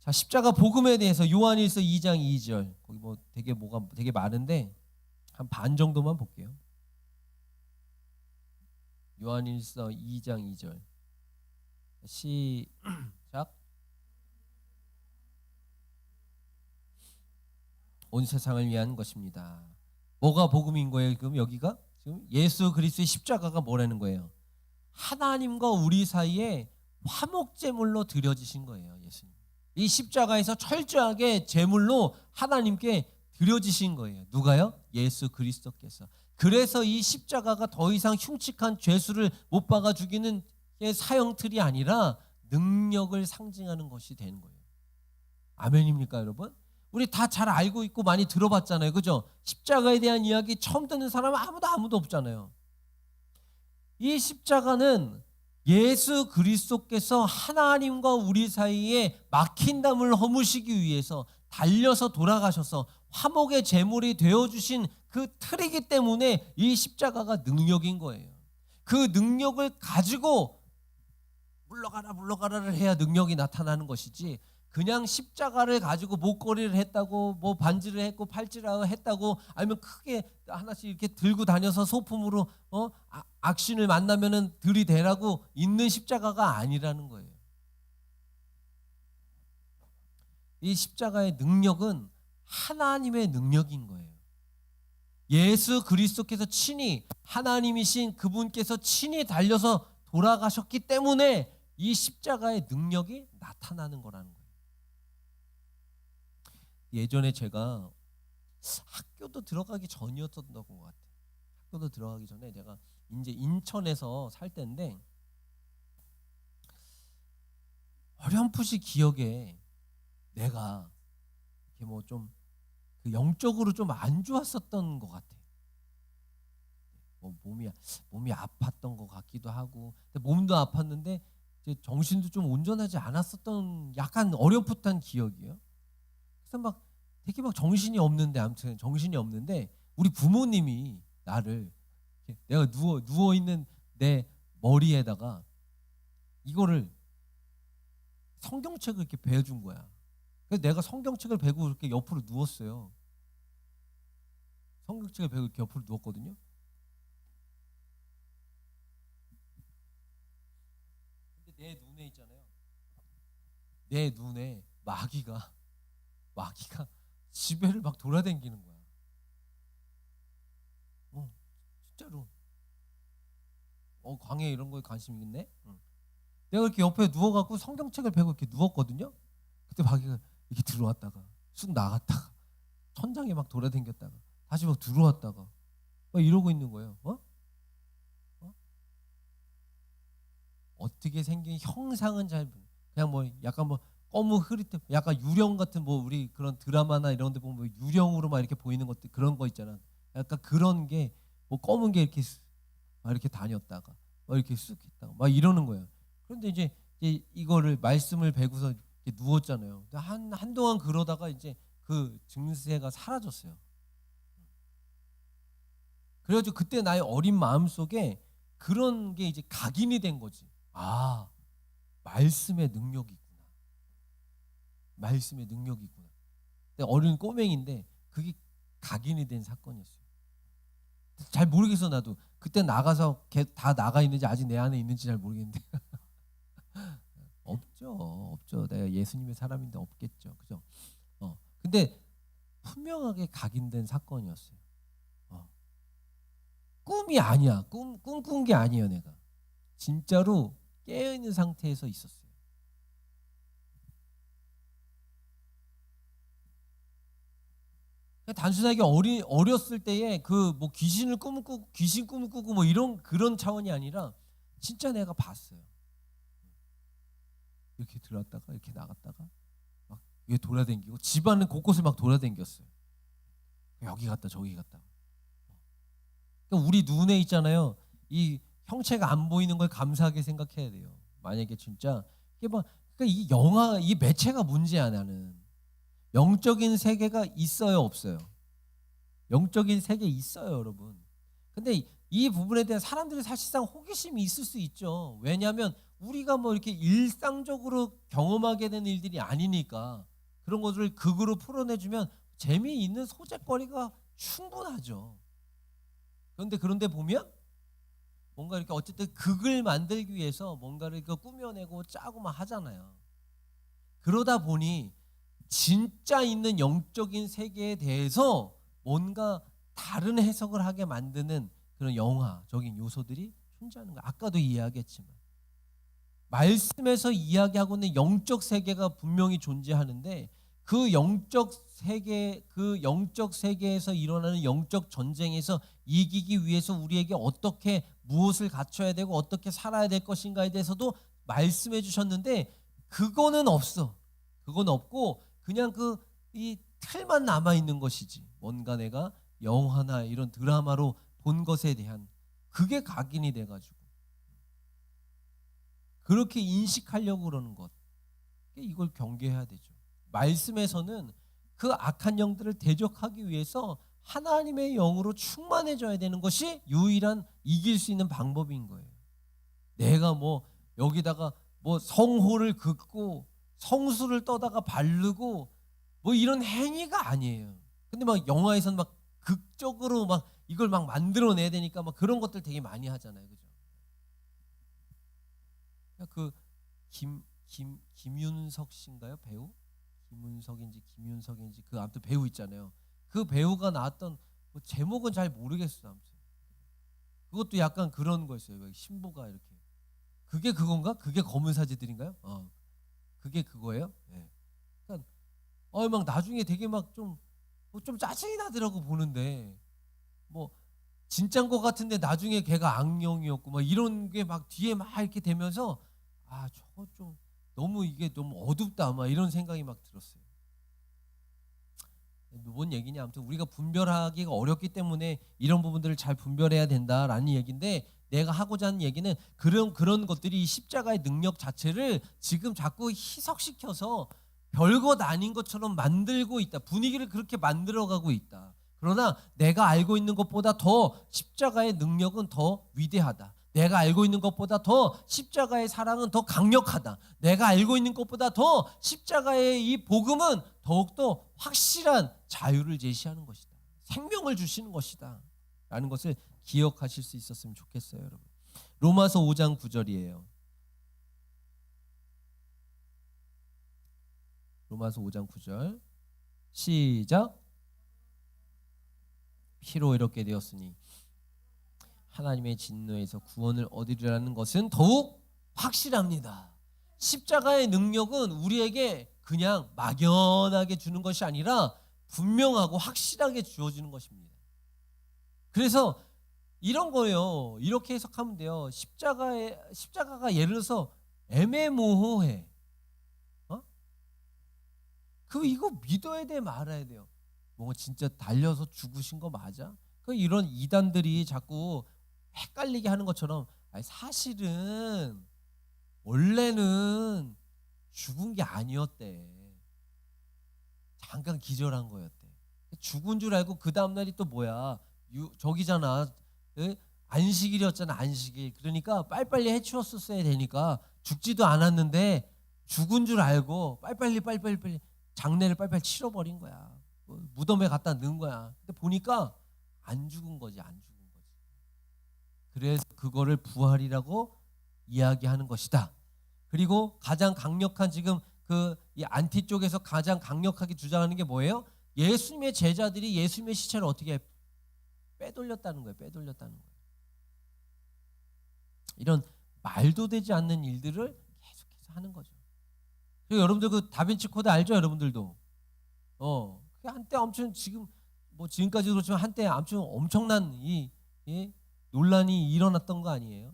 자, 십자가 복음에 대해서 요한일서 2장 2절. 거기 뭐 뭐가 되게 많은데 한 반 정도만 볼게요. 요한일서 2장 2절. 시작. 온 세상을 위한 것입니다. 뭐가 복음인 거예요? 그럼 여기가 지금 예수 그리스도의 십자가가 뭐라는 거예요? 하나님과 우리 사이에 화목제물로 드려지신 거예요. 예수님. 이 십자가에서 철저하게 제물로 하나님께 드려지신 거예요. 누가요? 예수 그리스도께서. 그래서 이 십자가가 더 이상 흉측한 죄수를 못 박아 죽이는 사형틀이 아니라 능력을 상징하는 것이 되는 거예요. 아멘입니까, 여러분? 우리 다 잘 알고 있고 많이 들어봤잖아요. 그죠? 십자가에 대한 이야기 처음 듣는 사람은 아무도 없잖아요. 이 십자가는 예수 그리스도께서 하나님과 우리 사이에 막힌 담을 허무시기 위해서 달려서 돌아가셔서 화목의 제물이 되어주신 그 틀이기 때문에 이 십자가가 능력인 거예요. 그 능력을 가지고 물러가라를 해야 능력이 나타나는 것이지, 그냥 십자가를 가지고 목걸이를 했다고 뭐 반지를 했고 팔찌를 했다고 아니면 크게 하나씩 이렇게 들고 다녀서 소품으로 악신을 만나면은 들이대라고 있는 십자가가 아니라는 거예요. 이 십자가의 능력은 하나님의 능력인 거예요. 예수 그리스도께서 친히 하나님이신 그분께서 친히 달려서 돌아가셨기 때문에 이 십자가의 능력이 나타나는 거라는 거예요. 예전에 제가 학교도 들어가기 전이었던 것 같아요. 학교도 들어가기 전에 제가 이제 인천에서 살 때인데 어렴풋이 기억에 내가 이렇게 뭐 좀 그 영적으로 좀 안 좋았었던 것 같아요. 뭐 몸이 아팠던 것 같기도 하고, 근데 몸도 아팠는데 이제 정신도 좀 온전하지 않았었던 약간 어렴풋한 기억이에요. 그래서 막 되게 막 정신이 없는데 우리 부모님이 나를 내가 누워 있는 내 머리에다가 이거를 성경책을 이렇게 베어준 거야. 그래서 내가 성경책을 베고 이렇게 옆으로 누웠어요. 성경책을 베고 이렇게 옆으로 누웠거든요. 근데 내 눈에 있잖아요. 내 눈에 마귀가 집에를 막 돌아다니는 거야. 진짜로. 광해 이런 거에 관심 있네. 내가 이렇게 옆에 누워갖고 성경책을 베고 이렇게 누웠거든요. 그때 마귀가 이렇게 들어왔다가 쑥 나갔다가 천장에 막 돌아다녔다가 다시 막 들어왔다가 막 이러고 있는 거예요. 어떻게 생긴 형상은 잘 그냥 뭐 약간 뭐 검은 흐릿해, 약간 유령 같은 뭐 우리 그런 드라마나 이런 데 보면 뭐 유령으로 막 이렇게 보이는 것들 그런 거 있잖아. 약간 그런 게 뭐 검은 게 이렇게 막 이렇게 다녔다가 막 이렇게 쑥 있다가 막 이러는 거예요. 그런데 이제 이거를 말씀을 베고서 이렇게 누웠잖아요. 한동안 그러다가 이제 그 증세가 사라졌어요. 그래가지고 그때 나의 어린 마음 속에 그런 게 이제 각인이 된 거지. 아, 말씀의 능력이구나. 말씀의 능력이구나. 어린 꼬맹인데 그게 각인이 된 사건이었어요. 잘 모르겠어 나도. 그때 나가서 다 나가 있는지 아직 내 안에 있는지 잘 모르겠는데 없죠. 내가 예수님의 사람인데 없겠죠. 그죠? 근데 분명하게 각인된 사건이었어요. 꿈이 아니야. 꿈꾼 게 아니에요. 내가 진짜로 깨어있는 상태에서 있었어요. 단순하게 어렸을 때에 그 뭐 귀신 꿈을 꾸고 뭐 이런 그런 차원이 아니라 진짜 내가 봤어요. 이렇게 들어왔다가 이렇게 나갔다가 막 이게 돌아다니고 집안은 곳곳을 막 돌아다녔어요. 여기 갔다 저기 갔다. 그러니까 우리 눈에 있잖아요. 이 형체가 안 보이는 걸 감사하게 생각해야 돼요. 만약에 진짜 이게 뭐 그러니까 이 매체가 문제야. 나는 영적인 세계가 있어요, 없어요? 영적인 세계 있어요, 여러분. 근데 이 부분에 대한 사람들이 사실상 호기심이 있을 수 있죠. 왜냐하면 우리가 뭐 이렇게 일상적으로 경험하게 되는 일들이 아니니까 그런 것을 극으로 풀어내주면 재미있는 소재거리가 충분하죠. 그런데 보면 뭔가 이렇게 어쨌든 극을 만들기 위해서 뭔가를 꾸며내고 짜고 막 하잖아요. 그러다 보니 진짜 있는 영적인 세계에 대해서 뭔가 다른 해석을 하게 만드는 그런 영화적인 요소들이 존재하는 거예요. 아까도 이야기했지만 말씀에서 이야기하고 있는 영적 세계가 분명히 존재하는데 그 영적 세계에서 일어나는 영적 전쟁에서 이기기 위해서 우리에게 어떻게 무엇을 갖춰야 되고 어떻게 살아야 될 것인가에 대해서도 말씀해 주셨는데 그거는 없어. 그건 없고 그냥 이 틀만 남아 있는 것이지. 뭔가 내가 영화나 이런 드라마로 본 것에 대한 그게 각인이 돼 가지고 그렇게 인식하려고 그러는 것. 이걸 경계해야 되죠. 말씀에서는 그 악한 영들을 대적하기 위해서 하나님의 영으로 충만해져야 되는 것이 유일한 이길 수 있는 방법인 거예요. 내가 뭐 여기다가 뭐 성호를 긋고 성수를 떠다가 바르고 뭐 이런 행위가 아니에요. 근데 막 영화에서는 막 극적으로 막 이걸 막 만들어내야 되니까 막 그런 것들 되게 많이 하잖아요. 그죠? 그 김윤석 씨인가요? 배우? 김윤석인지 그 아무튼 배우 있잖아요. 그 배우가 나왔던 뭐 제목은 잘 모르겠어요. 아무튼 그것도 약간 그런 거였어요. 신부가 이렇게 그게 그건가? 그게 검은 사제들인가요? 그게 그거예요? 네. 그러니까 막 나중에 되게 막 좀 짜증이 나더라고 보는데 뭐 진짠 것 같은데 나중에 걔가 악령이었고 막 이런 게 막 뒤에 막 이렇게 되면서 저거 좀 이게 너무 어둡다 막 이런 생각이 막 들었어요. 뭔 얘기냐? 아무튼 우리가 분별하기가 어렵기 때문에 이런 부분들을 잘 분별해야 된다라는 얘기인데 내가 하고자 하는 얘기는 그런 것들이 십자가의 능력 자체를 지금 자꾸 희석시켜서 별것 아닌 것처럼 만들고 있다. 분위기를 그렇게 만들어가고 있다. 그러나 내가 알고 있는 것보다 더 십자가의 능력은 더 위대하다. 내가 알고 있는 것보다 더 십자가의 사랑은 더 강력하다. 내가 알고 있는 것보다 더 십자가의 이 복음은 더욱더 확실한 자유를 제시하는 것이다. 생명을 주시는 것이다. 라는 것을 기억하실 수 있었으면 좋겠어요, 여러분. 로마서 5장 9절이에요. 로마서 5장 9절 시작. 피로 이렇게 되었으니 하나님의 진노에서 구원을 얻으리라는 것은 더욱 확실합니다. 십자가의 능력은 우리에게 그냥 막연하게 주는 것이 아니라 분명하고 확실하게 주어지는 것입니다. 그래서 이런 거예요. 이렇게 해석하면 돼요. 십자가가 예를 들어서 애매모호해. 이거 믿어야 돼 말아야 돼요. 뭐 진짜 달려서 죽으신 거 맞아? 이런 이단들이 자꾸 헷갈리게 하는 것처럼 사실은 원래는 죽은 게 아니었대. 잠깐 기절한 거였대. 죽은 줄 알고 그 다음날이 또 뭐야? 저기잖아. 안식일이었잖아. 안식일. 그러니까 빨리빨리 해치웠었어야 되니까 죽지도 않았는데 죽은 줄 알고 빨리빨리 장례를 빨리빨리 치러버린 거야. 무덤에 갖다 넣은 거야. 근데 보니까 안 죽은 거지. 그래서 그거를 부활이라고 이야기하는 것이다. 그리고 가장 강력한 지금 이 안티 쪽에서 가장 강력하게 주장하는 게 뭐예요? 예수님의 제자들이 예수님의 시체를 어떻게 빼돌렸다는 거예요. 이런 말도 되지 않는 일들을 계속해서 하는 거죠. 그리고 여러분들 그 다빈치 코드 알죠? 여러분들도 한때 엄청 지금까지도 그렇지만 한때 엄청난 이 논란이 일어났던 거 아니에요?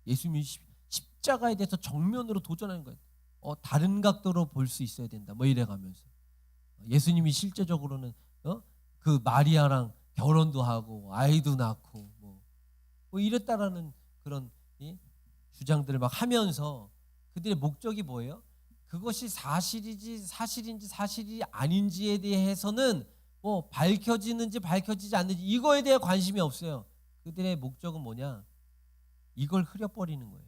예수님이 십자가에 대해서 정면으로 도전하는 거예요. 다른 각도로 볼 수 있어야 된다. 뭐 이래가면서 예수님이 실제적으로는 그 마리아랑 결혼도 하고 아이도 낳고 뭐 이랬다라는 그런 주장들을 막 하면서 그들의 목적이 뭐예요? 그것이 사실인지 사실이 아닌지에 대해서는 뭐 밝혀지는지 밝혀지지 않는지 이거에 대해 관심이 없어요. 그들의 목적은 뭐냐? 이걸 흐려버리는 거예요.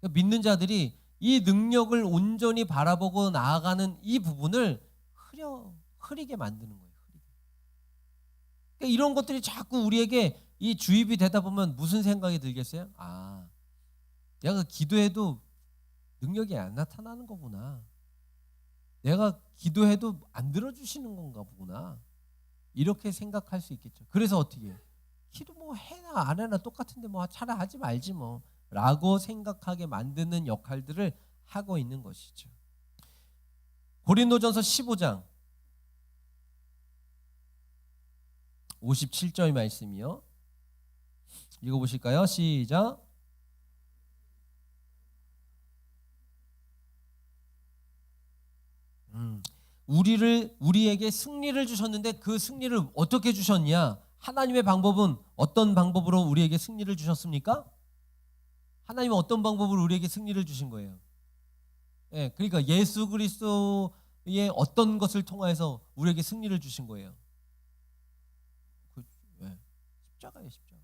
믿는 자들이 이 능력을 온전히 바라보고 나아가는 이 부분을 흐리게 만드는 거예요. 그러니까 이런 것들이 자꾸 우리에게 이 주입이 되다 보면 무슨 생각이 들겠어요? 아, 내가 기도해도 능력이 안 나타나는 거구나. 내가 기도해도 안 들어주시는 건가 보구나. 이렇게 생각할 수 있겠죠. 그래서 어떻게 해요? 기도 뭐 해나 안 해나 똑같은데 뭐 차라리 하지 말지 뭐 라고 생각하게 만드는 역할들을 하고 있는 것이죠. 고린도전서 15장 57절 말씀이요. 읽어보실까요? 시작. 우리에게 승리를 주셨는데 그 승리를 어떻게 주셨냐? 하나님의 방법은 어떤 방법으로 우리에게 승리를 주셨습니까? 하나님은 어떤 방법으로 우리에게 승리를 주신 거예요? 예, 그러니까 예수 그리스도의 어떤 것을 통해서 우리에게 승리를 주신 거예요? 십자가예요, 십자가.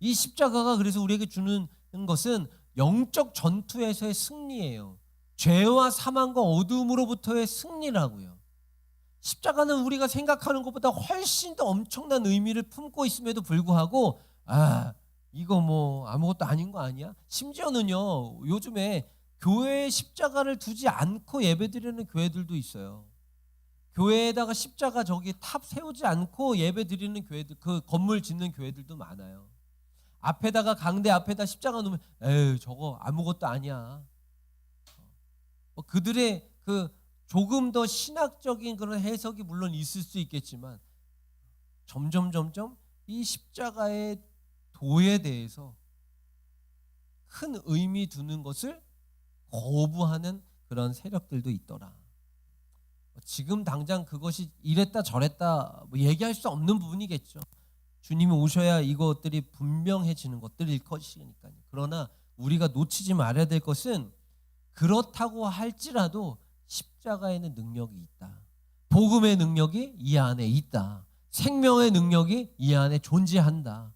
이 십자가가 그래서 우리에게 주는 것은 영적 전투에서의 승리예요. 죄와 사망과 어둠으로부터의 승리라고요. 십자가는 우리가 생각하는 것보다 훨씬 더 엄청난 의미를 품고 있음에도 불구하고 이거 뭐 아무것도 아닌 거 아니야? 심지어는요, 요즘에 교회에 십자가를 두지 않고 예배드리는 교회들도 있어요. 교회에다가 십자가 저기 탑 세우지 않고 예배드리는 교회들, 그 건물 짓는 교회들도 많아요. 앞에다가 강대 앞에다 십자가 놓으면 에이 저거 아무것도 아니야. 그들의 그 조금 더 신학적인 그런 해석이 물론 있을 수 있겠지만 점점 이 십자가의 도에 대해서 큰 의미 두는 것을 거부하는 그런 세력들도 있더라. 지금 당장 그것이 이랬다 저랬다 뭐 얘기할 수 없는 부분이겠죠. 주님이 오셔야 이것들이 분명해지는 것들일 것이니까요. 그러나 우리가 놓치지 말아야 될 것은 그렇다고 할지라도 십자가에는 능력이 있다. 복음의 능력이 이 안에 있다. 생명의 능력이 이 안에 존재한다.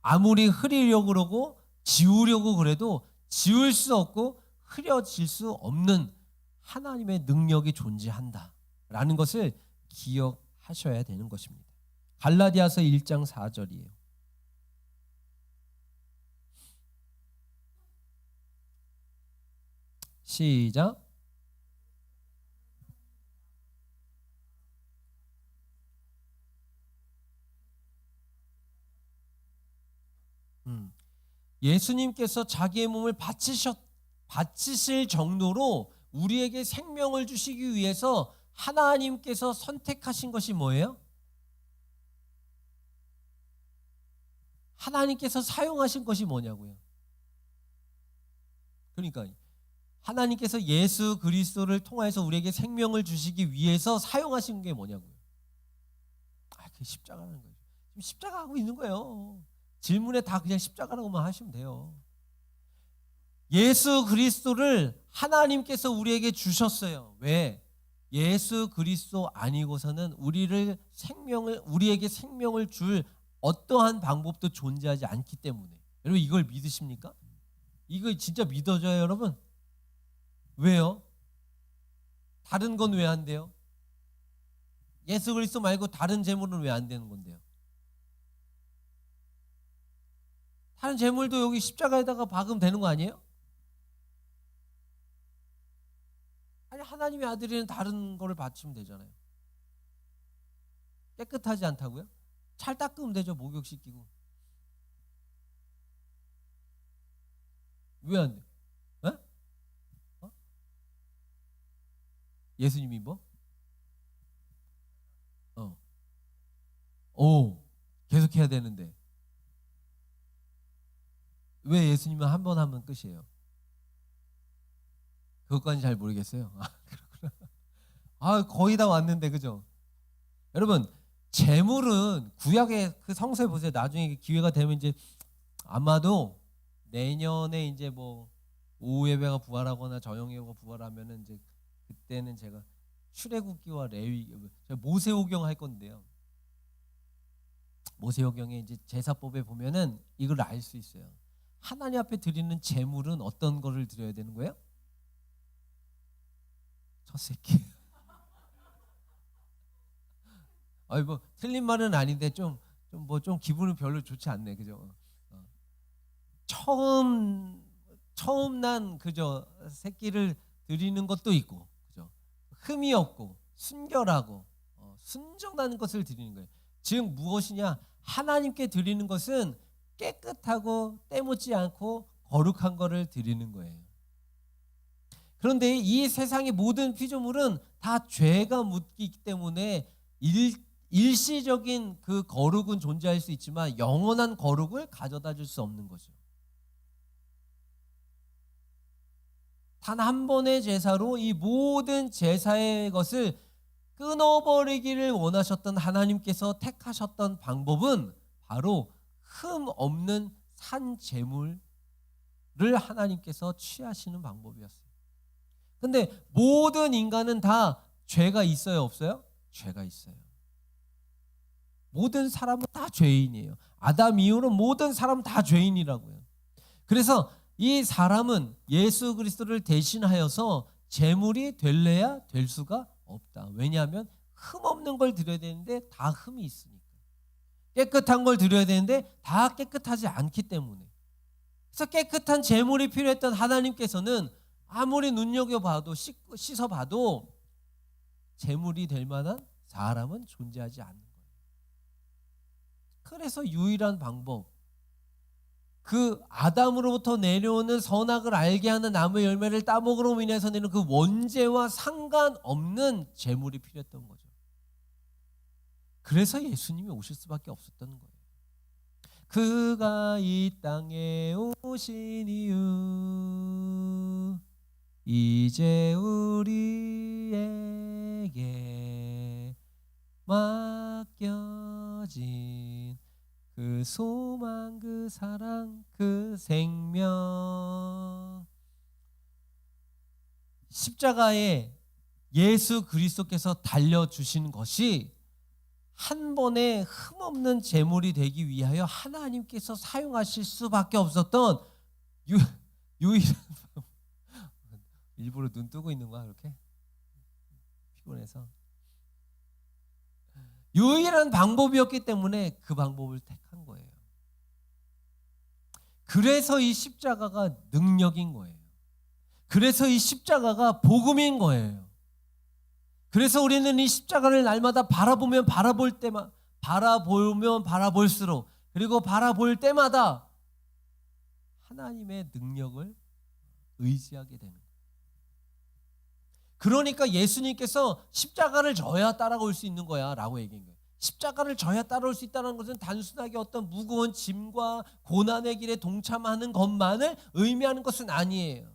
아무리 흐리려고 그러고 지우려고 그래도 지울 수 없고 흐려질 수 없는 하나님의 능력이 존재한다 라는 것을 기억하셔야 되는 것입니다. 갈라디아서 1장 4절이에요. 시작. 예수님께서 자기의 몸을 바치실 정도로 우리에게 생명을 주시기 위해서 하나님께서 선택하신 것이 뭐예요? 하나님께서 사용하신 것이 뭐냐고요. 그러니까 하나님께서 예수 그리스도를 통해서 우리에게 생명을 주시기 위해서 사용하신 게 뭐냐고요. 그 십자가라는 거죠. 지금 십자가 하고 있는 거예요. 질문에 다 그냥 십자가라고만 하시면 돼요. 예수 그리스도를 하나님께서 우리에게 주셨어요. 왜? 예수 그리스도 아니고서는 우리에게 생명을 줄 어떠한 방법도 존재하지 않기 때문에. 여러분 이걸 믿으십니까? 이거 진짜 믿어져요, 여러분? 왜요? 다른 건 왜 안 돼요? 예수 그리스도 말고 다른 제물은 왜 안 되는 건데요? 다른 제물도 여기 십자가에다가 박으면 되는 거 아니에요? 아니 하나님의 아들이는 다른 거를 바치면 되잖아요. 깨끗하지 않다고요? 찰 닦으면 되죠. 목욕시키고. 왜 안 돼? 어? 예수님이 뭐? 계속 해야 되는데 왜 예수님은 한 번 하면 끝이에요? 그것까지 잘 모르겠어요. 그렇구나. 거의 다 왔는데 그죠? 여러분 제물은 구약의 그 성서에 보세요. 나중에 기회가 되면 이제 아마도 내년에 이제 뭐 오후 예배가 부활하거나 저녁 예배가 부활하면은 이제 그때는 제가 출애굽기와 레위 모세오경 할 건데요. 모세오경에 이제 제사법에 보면은 이걸 알 수 있어요. 하나님 앞에 드리는 제물은 어떤 거를 드려야 되는 거예요? 첫 새끼. 아이 뭐 틀린 말은 아닌데 좀 기분은 별로 좋지 않네, 그죠? 어. 처음 난 그저 새끼를 드리는 것도 있고, 그죠? 흠이 없고 순결하고 순정한 것을 드리는 거예요. 즉 무엇이냐? 하나님께 드리는 것은 깨끗하고 때묻지 않고 거룩한 거를 드리는 거예요. 그런데 이 세상의 모든 피조물은 다 죄가 묻기 때문에 일시적인 그 거룩은 존재할 수 있지만 영원한 거룩을 가져다 줄 수 없는 거죠. 단 한 번의 제사로 이 모든 제사의 것을 끊어버리기를 원하셨던 하나님께서 택하셨던 방법은 바로 흠 없는 산 제물을 하나님께서 취하시는 방법이었어요. 근데 모든 인간은 다 죄가 있어요, 없어요? 죄가 있어요. 모든 사람은 다 죄인이에요. 아담 이후로 모든 사람은 다 죄인이라고요. 그래서 이 사람은 예수 그리스도를 대신하여서 제물이 될래야 될 수가 없다. 왜냐하면 흠 없는 걸 드려야 되는데 다 흠이 있으니까. 깨끗한 걸 드려야 되는데 다 깨끗하지 않기 때문에. 그래서 깨끗한 제물이 필요했던 하나님께서는 아무리 눈여겨봐도 씻어봐도 제물이 될 만한 사람은 존재하지 않는 거예요. 그래서 유일한 방법, 그 아담으로부터 내려오는 선악을 알게 하는 나무의 열매를 따먹으로 인해서 내는 그 원죄와 상관없는 제물이 필요했던 거죠. 그래서 예수님이 오실 수밖에 없었던 거예요. 그가 이 땅에 오신 이유, 이제 우리에게 맡겨진 그 소망, 그 사랑, 그 생명, 십자가에 예수 그리스도께서 달려주신 것이 한 번에 흠없는 제물이 되기 위하여 하나님께서 사용하실 수밖에 없었던 유일한 일부러 눈 뜨고 있는 거야 이렇게 피곤해서 유일한 방법이었기 때문에 그 방법을 택한 거예요. 그래서 이 십자가가 능력인 거예요. 그래서 이 십자가가 복음인 거예요. 그래서 우리는 이 십자가를 날마다 바라보면 바라볼수록 그리고 바라볼 때마다 하나님의 능력을 의지하게 되는 거예요. 그러니까 예수님께서 십자가를 져야 따라올 수 있는 거야 라고 얘기한 거예요. 십자가를 져야 따라올 수 있다는 것은 단순하게 어떤 무거운 짐과 고난의 길에 동참하는 것만을 의미하는 것은 아니에요.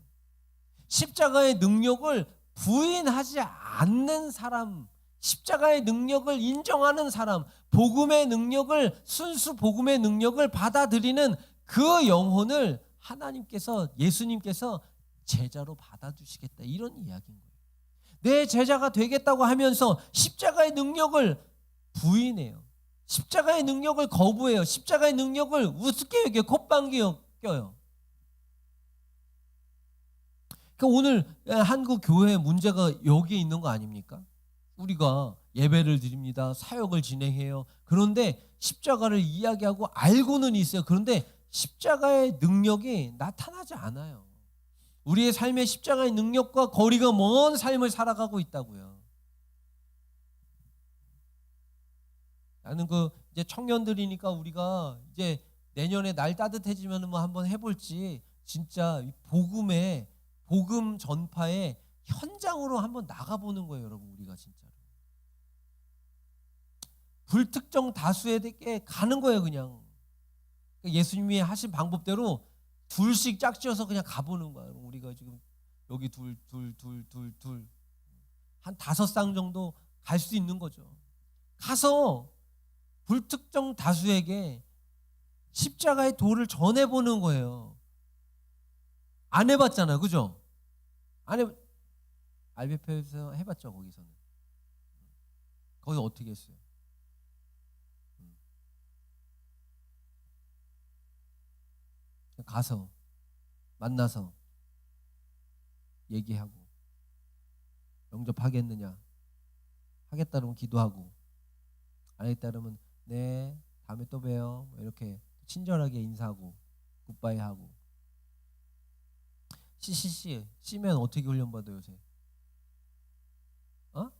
십자가의 능력을 부인하지 않는 사람, 십자가의 능력을 인정하는 사람, 복음의 능력을, 순수 복음의 능력을 받아들이는 그 영혼을 하나님께서, 예수님께서 제자로 받아주시겠다, 이런 이야기인 거예요. 내 제자가 되겠다고 하면서 십자가의 능력을 부인해요. 십자가의 능력을 거부해요. 십자가의 능력을 우습게 여겨요. 콧방귀 껴요. 그러니까 오늘 한국 교회의 문제가 여기에 있는 거 아닙니까? 우리가 예배를 드립니다. 사역을 진행해요. 그런데 십자가를 이야기하고 알고는 있어요. 그런데 십자가의 능력이 나타나지 않아요. 우리의 삶의 십자가의 능력과 거리가 먼 삶을 살아가고 있다고요. 나는 이제 청년들이니까 우리가 이제 내년에 날 따뜻해지면 뭐 한번 해볼지, 진짜 복음 전파의 현장으로 한번 나가보는 거예요, 여러분. 우리가 진짜로 불특정 다수에게 가는 거예요, 그냥. 예수님이 하신 방법대로 둘씩 짝지어서 그냥 가보는 거예요. 우리가 지금 여기 둘 한 5쌍 정도 갈 수 있는 거죠. 가서 불특정 다수에게 십자가의 도를 전해보는 거예요. 안 해봤잖아요, 그죠? 알베페에서 해봤죠. 거기서는. 거기서 어떻게 했어요? 가서 만나서 얘기하고, 영접하겠느냐, 하겠다 그러면 기도하고, 안 하겠다 그러면 네 다음에 또 봬요, 이렇게 친절하게 인사하고 굿바이 하고. 씨면 어떻게 훈련받아요 요새? 어?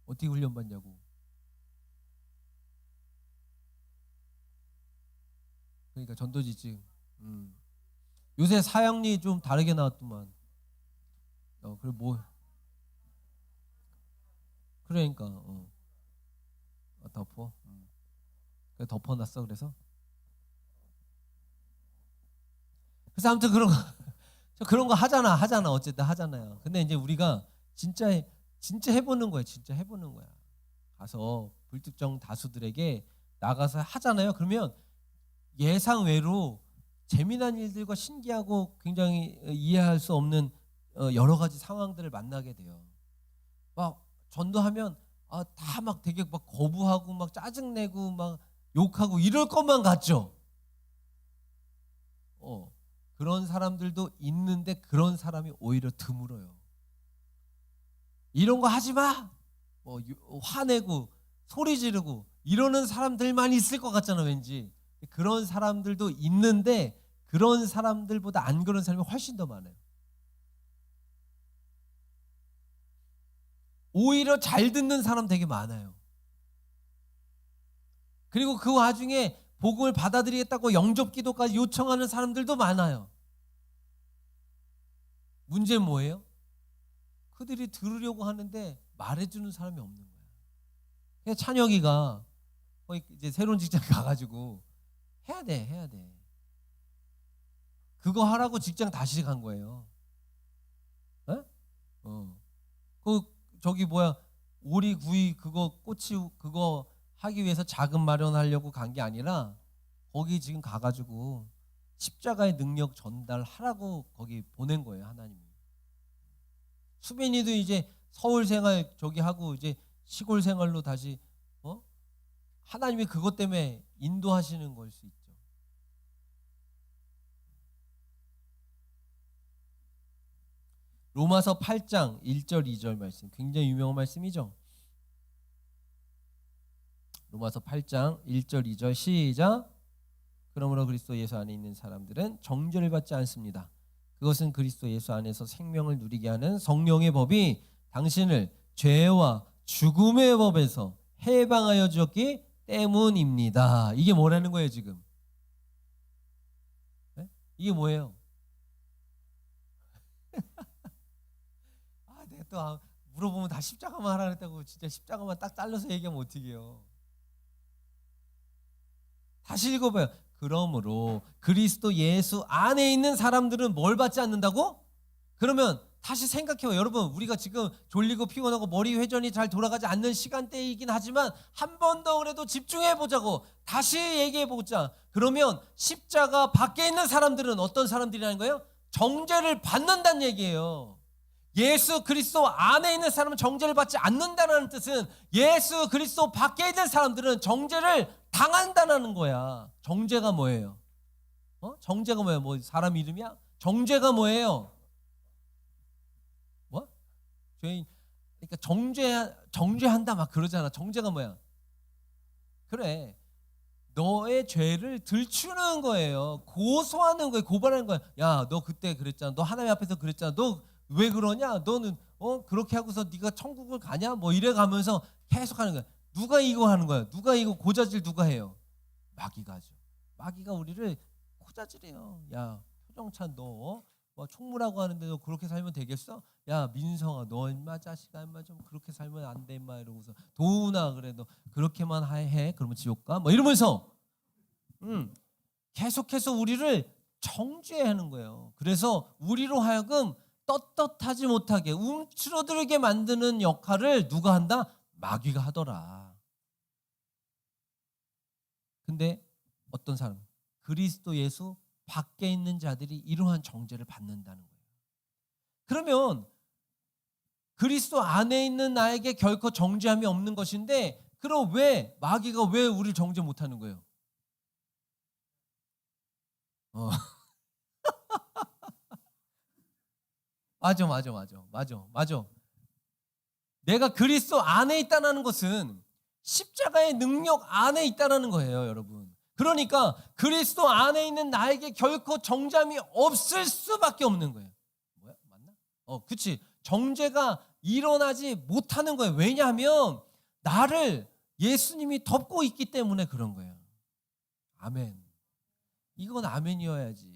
어떻게 훈련받냐고. 그러니까 전도지지. 요새 사형리 좀 다르게 나왔더만. 그래 뭐 그러니까 덮어. 그래 덮어놨어. 그래서 아무튼 그런 거 저 그런 거 하잖아 어쨌든 하잖아요. 근데 이제 우리가 진짜 해보는 거야. 진짜 해보는 거야. 가서 불특정 다수들에게 나가서 하잖아요. 그러면 예상 외로 재미난 일들과 신기하고 굉장히 이해할 수 없는 여러 가지 상황들을 만나게 돼요. 막 전도하면 다 막 되게 막 거부하고 막 짜증내고 막 욕하고 이럴 것만 같죠. 그런 사람들도 있는데 그런 사람이 오히려 드물어요. 이런 거 하지 마. 화내고 소리 지르고 이러는 사람들만 있을 것 같잖아 왠지. 그런 사람들도 있는데 그런 사람들보다 안 그런 사람이 훨씬 더 많아요. 오히려 잘 듣는 사람 되게 많아요. 그리고 그 와중에 복음을 받아들이겠다고 영접기도까지 요청하는 사람들도 많아요. 문제는 뭐예요? 그들이 들으려고 하는데 말해주는 사람이 없는 거야. 그래서 찬혁이가 이제 새로운 직장 가가지고 해야 돼. 그거 하라고 직장 다시 간 거예요. 저기 오리 구이 그거 꼬치 그거 하기 위해서 자금 마련하려고 간 게 아니라 거기 지금 가가지고 십자가의 능력 전달하라고 거기 보낸 거예요 하나님이. 수빈이도 이제 서울 생활 저기 하고 이제 시골 생활로 다시 하나님이 그것 때문에 인도하시는 걸 수 있죠. 로마서 8장 1절 2절 말씀 굉장히 유명한 말씀이죠. 로마서 8장 1절 2절 시작. 그러므로 그리스도 예수 안에 있는 사람들은 정죄를 받지 않습니다. 그것은 그리스도 예수 안에서 생명을 누리게 하는 성령의 법이 당신을 죄와 죽음의 법에서 해방하여 주었기 때문입니다. 이게 뭐라는 거예요 지금? 네? 이게 뭐예요? 내가 또 물어보면 다 십자가만 하라 그랬다고 진짜 십자가만 딱 잘라서 얘기하면 어떡해요? 다시 읽어봐요. 그러므로 그리스도 예수 안에 있는 사람들은 뭘 받지 않는다고? 그러면 다시 생각해요. 여러분 우리가 지금 졸리고 피곤하고 머리 회전이 잘 돌아가지 않는 시간대이긴 하지만 한 번 더 그래도 집중해 보자고. 다시 얘기해 보자. 그러면 십자가 밖에 있는 사람들은 어떤 사람들이라는 거예요? 정죄를 받는다는 얘기예요. 예수 그리스도 안에 있는 사람은 정죄를 받지 않는다는 뜻은 예수 그리스도 밖에 있는 사람들은 정죄를 당한다는 거야. 정죄가 뭐예요? 정죄가 뭐예요? 뭐 사람 이름이야? 정죄가 뭐예요? 뭐? 죄인. 그러니까 정죄한다 막 그러잖아. 정죄가 뭐야? 그래. 너의 죄를 들추는 거예요. 고소하는 거예요. 고발하는 거야. 야, 너 그때 그랬잖아. 너 하나님 앞에서 그랬잖아. 너 왜 그러냐? 너는 그렇게 하고서 네가 천국을 가냐? 뭐 이래 가면서 계속 하는 거야. 누가 이거 하는 거야? 누가 이거 고자질 누가 해요? 마귀가 하죠. 마귀가 우리를 고자질해요. 야, 표정찬 너 총무라고 하는데 너 그렇게 살면 되겠어? 야, 민성아 너 인마 자식아 인마 좀 그렇게 살면 안 돼 인마 이러고서 도훈아 그래 너 그렇게만 해 그러면 지옥 가? 뭐 이러면서 계속해서 우리를 정죄하는 거예요. 그래서 우리로 하여금 떳떳하지 못하게 움츠러들게 만드는 역할을 누가 한다? 마귀가 하더라. 근데 어떤 사람? 그리스도 예수 밖에 있는 자들이 이러한 정죄를 받는다는 거예요. 그러면 그리스도 안에 있는 나에게 결코 정죄함이 없는 것인데 그럼 왜 마귀가 왜 우리를 정죄 못하는 거예요? 어. 맞아. 내가 그리스도 안에 있다는 것은 십자가의 능력 안에 있다는 거예요, 여러분. 그러니까 그리스도 안에 있는 나에게 결코 정죄함이 없을 수밖에 없는 거예요. 뭐야? 맞나? 그치. 정죄가 일어나지 못하는 거예요. 왜냐하면 나를 예수님이 덮고 있기 때문에 그런 거예요. 아멘. 이건 아멘이어야지.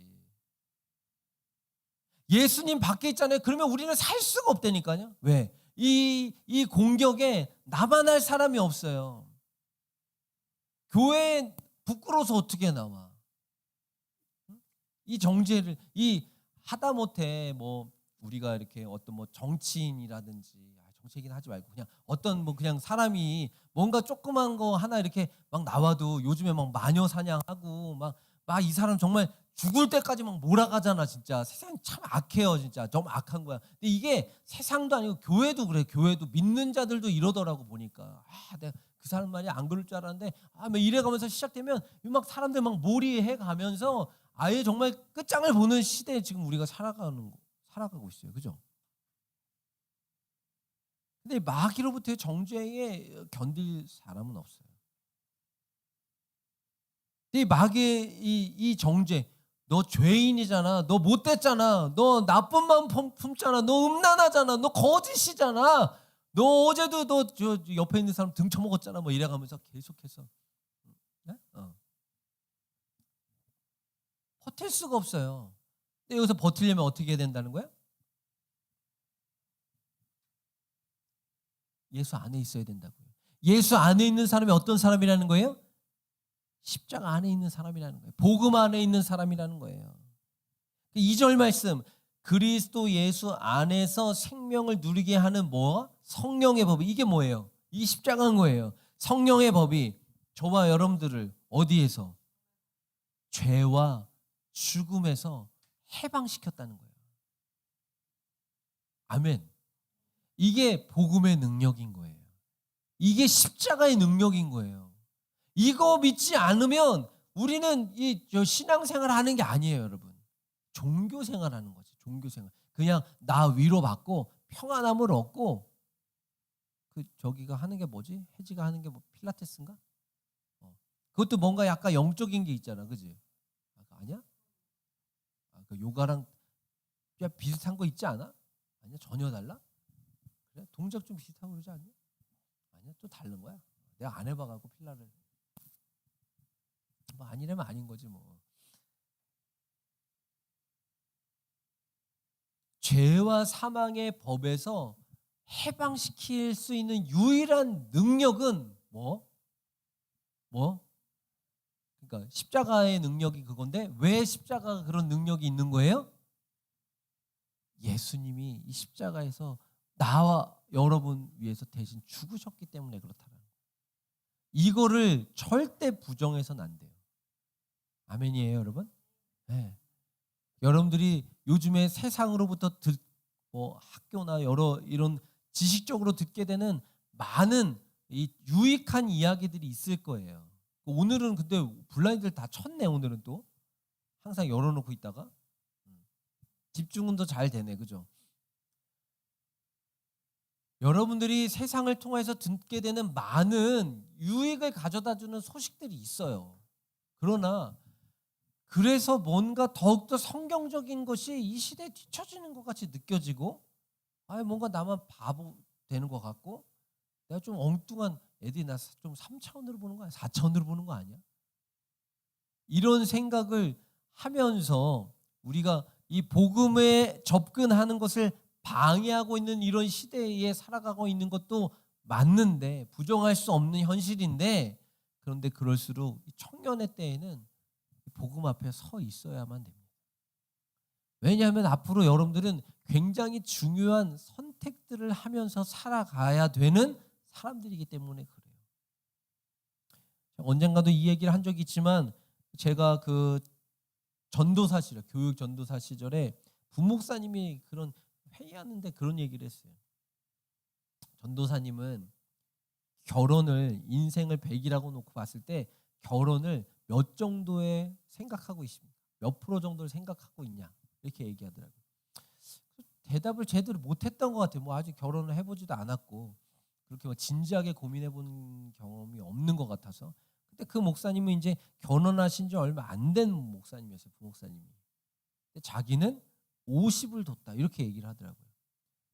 예수님 밖에 있잖아요. 그러면 우리는 살 수가 없다니까요. 왜? 이 공격에 나만 할 사람이 없어요. 교회에 부끄러워서 어떻게 나와? 이 정죄를 하다못해 뭐 우리가 이렇게 어떤 뭐 정치인이라든지 정치 얘기는 하지 말고 그냥 어떤 뭐 그냥 사람이 뭔가 조그만 거 하나 이렇게 막 나와도 요즘에 막 마녀 사냥하고 막 이 사람 정말 죽을 때까지 막 몰아가잖아. 진짜 세상이 참 악해요. 진짜 너무 악한 거야. 근데 이게 세상도 아니고 교회도 그래. 교회도 믿는 자들도 이러더라고 보니까. 내가 그 사람 말이 안 그럴 줄 알았는데 막 이래가면서 시작되면 막 사람들 막 몰이해 가면서 아예 정말 끝장을 보는 시대에 지금 우리가 살아가고 있어요. 그죠? 근데 마귀로부터의 정죄에 견딜 사람은 없어요. 이 마귀의 이 정죄, 너 죄인이잖아, 너 못됐잖아, 너 나쁜 마음 품잖아, 너 음란하잖아, 너 거짓이잖아, 너 어제도 너 저 옆에 있는 사람 등 쳐먹었잖아, 뭐 이래가면서 계속해서 네? 버틸 수가 없어요. 근데 여기서 버틸려면 어떻게 해야 된다는 거야? 예수 안에 있어야 된다고요. 예수 안에 있는 사람이 어떤 사람이라는 거예요? 십자가 안에 있는 사람이라는 거예요. 복음 안에 있는 사람이라는 거예요. 2절 말씀, 그리스도 예수 안에서 생명을 누리게 하는 뭐? 성령의 법이. 이게 뭐예요? 이 십자가인 거예요. 성령의 법이 저와 여러분들을 어디에서? 죄와 죽음에서 해방시켰다는 거예요. 아멘. 이게 복음의 능력인 거예요. 이게 십자가의 능력인 거예요. 이거 믿지 않으면 우리는 신앙생활 하는 게 아니에요, 여러분. 종교생활 하는 거지. 종교생활. 그냥 나 위로받고 평안함을 얻고 저기가 하는 게 뭐지? 혜지가 하는 게 뭐 필라테스인가? 그것도 뭔가 약간 영적인 게 있잖아, 그지? 아니야? 그 요가랑 비슷한 거 있지 않아? 아니야, 전혀 달라? 그래? 동작 좀 비슷하고 그러지 않냐? 아니야, 또 다른 거야. 내가 안 해봐갖고 필라를. 뭐 아니라면 아닌 거지 뭐. 죄와 사망의 법에서 해방시킬 수 있는 유일한 능력은 뭐? 그러니까 십자가의 능력이 그건데 왜 십자가가 그런 능력이 있는 거예요? 예수님이 이 십자가에서 나와 여러분 위해서 대신 죽으셨기 때문에 그렇다는 거예요. 이거를 절대 부정해서는 안 돼요. 아멘이에요, 여러분? 네. 여러분들이 요즘에 세상으로부터 학교나 여러 이런 지식적으로 듣게 되는 많은 이 유익한 이야기들이 있을 거예요. 오늘은 근데 블라인드를 다 쳤네. 오늘은 또 항상 열어놓고 있다가 집중은 더 잘 되네, 그죠? 여러분들이 세상을 통해서 듣게 되는 많은 유익을 가져다주는 소식들이 있어요. 그러나 그래서 뭔가 더욱더 성경적인 것이 이 시대에 뒤처지는 것 같이 느껴지고 뭔가 나만 바보 되는 것 같고 내가 좀 엉뚱한 애들이 나 좀 3차원으로 보는 거 아니야? 4차원으로 보는 거 아니야? 이런 생각을 하면서 우리가 이 복음에 접근하는 것을 방해하고 있는 이런 시대에 살아가고 있는 것도 맞는데 부정할 수 없는 현실인데 그런데 그럴수록 청년의 때에는 복음 앞에 서 있어야만 됩니다. 왜냐하면 앞으로 여러분들은 굉장히 중요한 선택들을 하면서 살아가야 되는 사람들이기 때문에 그래요. 언젠가도 이 얘기를 한 적이 있지만 제가 그 전도사 시절, 교육 전도사 시절에 부목사님이 그런 회의하는데 그런 얘기를 했어요. 전도사님은 결혼을 인생을 100이라고 놓고 봤을 때 결혼을 몇 정도에 생각하고 있습니까? 몇 프로 정도를 생각하고 있냐 이렇게 얘기하더라고요. 대답을 제대로 못했던 것 같아요. 뭐 아직 결혼을 해보지도 않았고 그렇게 뭐 진지하게 고민해본 경험이 없는 것 같아서. 근데 그 목사님은 이제 결혼하신 지 얼마 안 된 목사님이었어요. 부목사님이. 근데 자기는 50을 뒀다 이렇게 얘기를 하더라고요.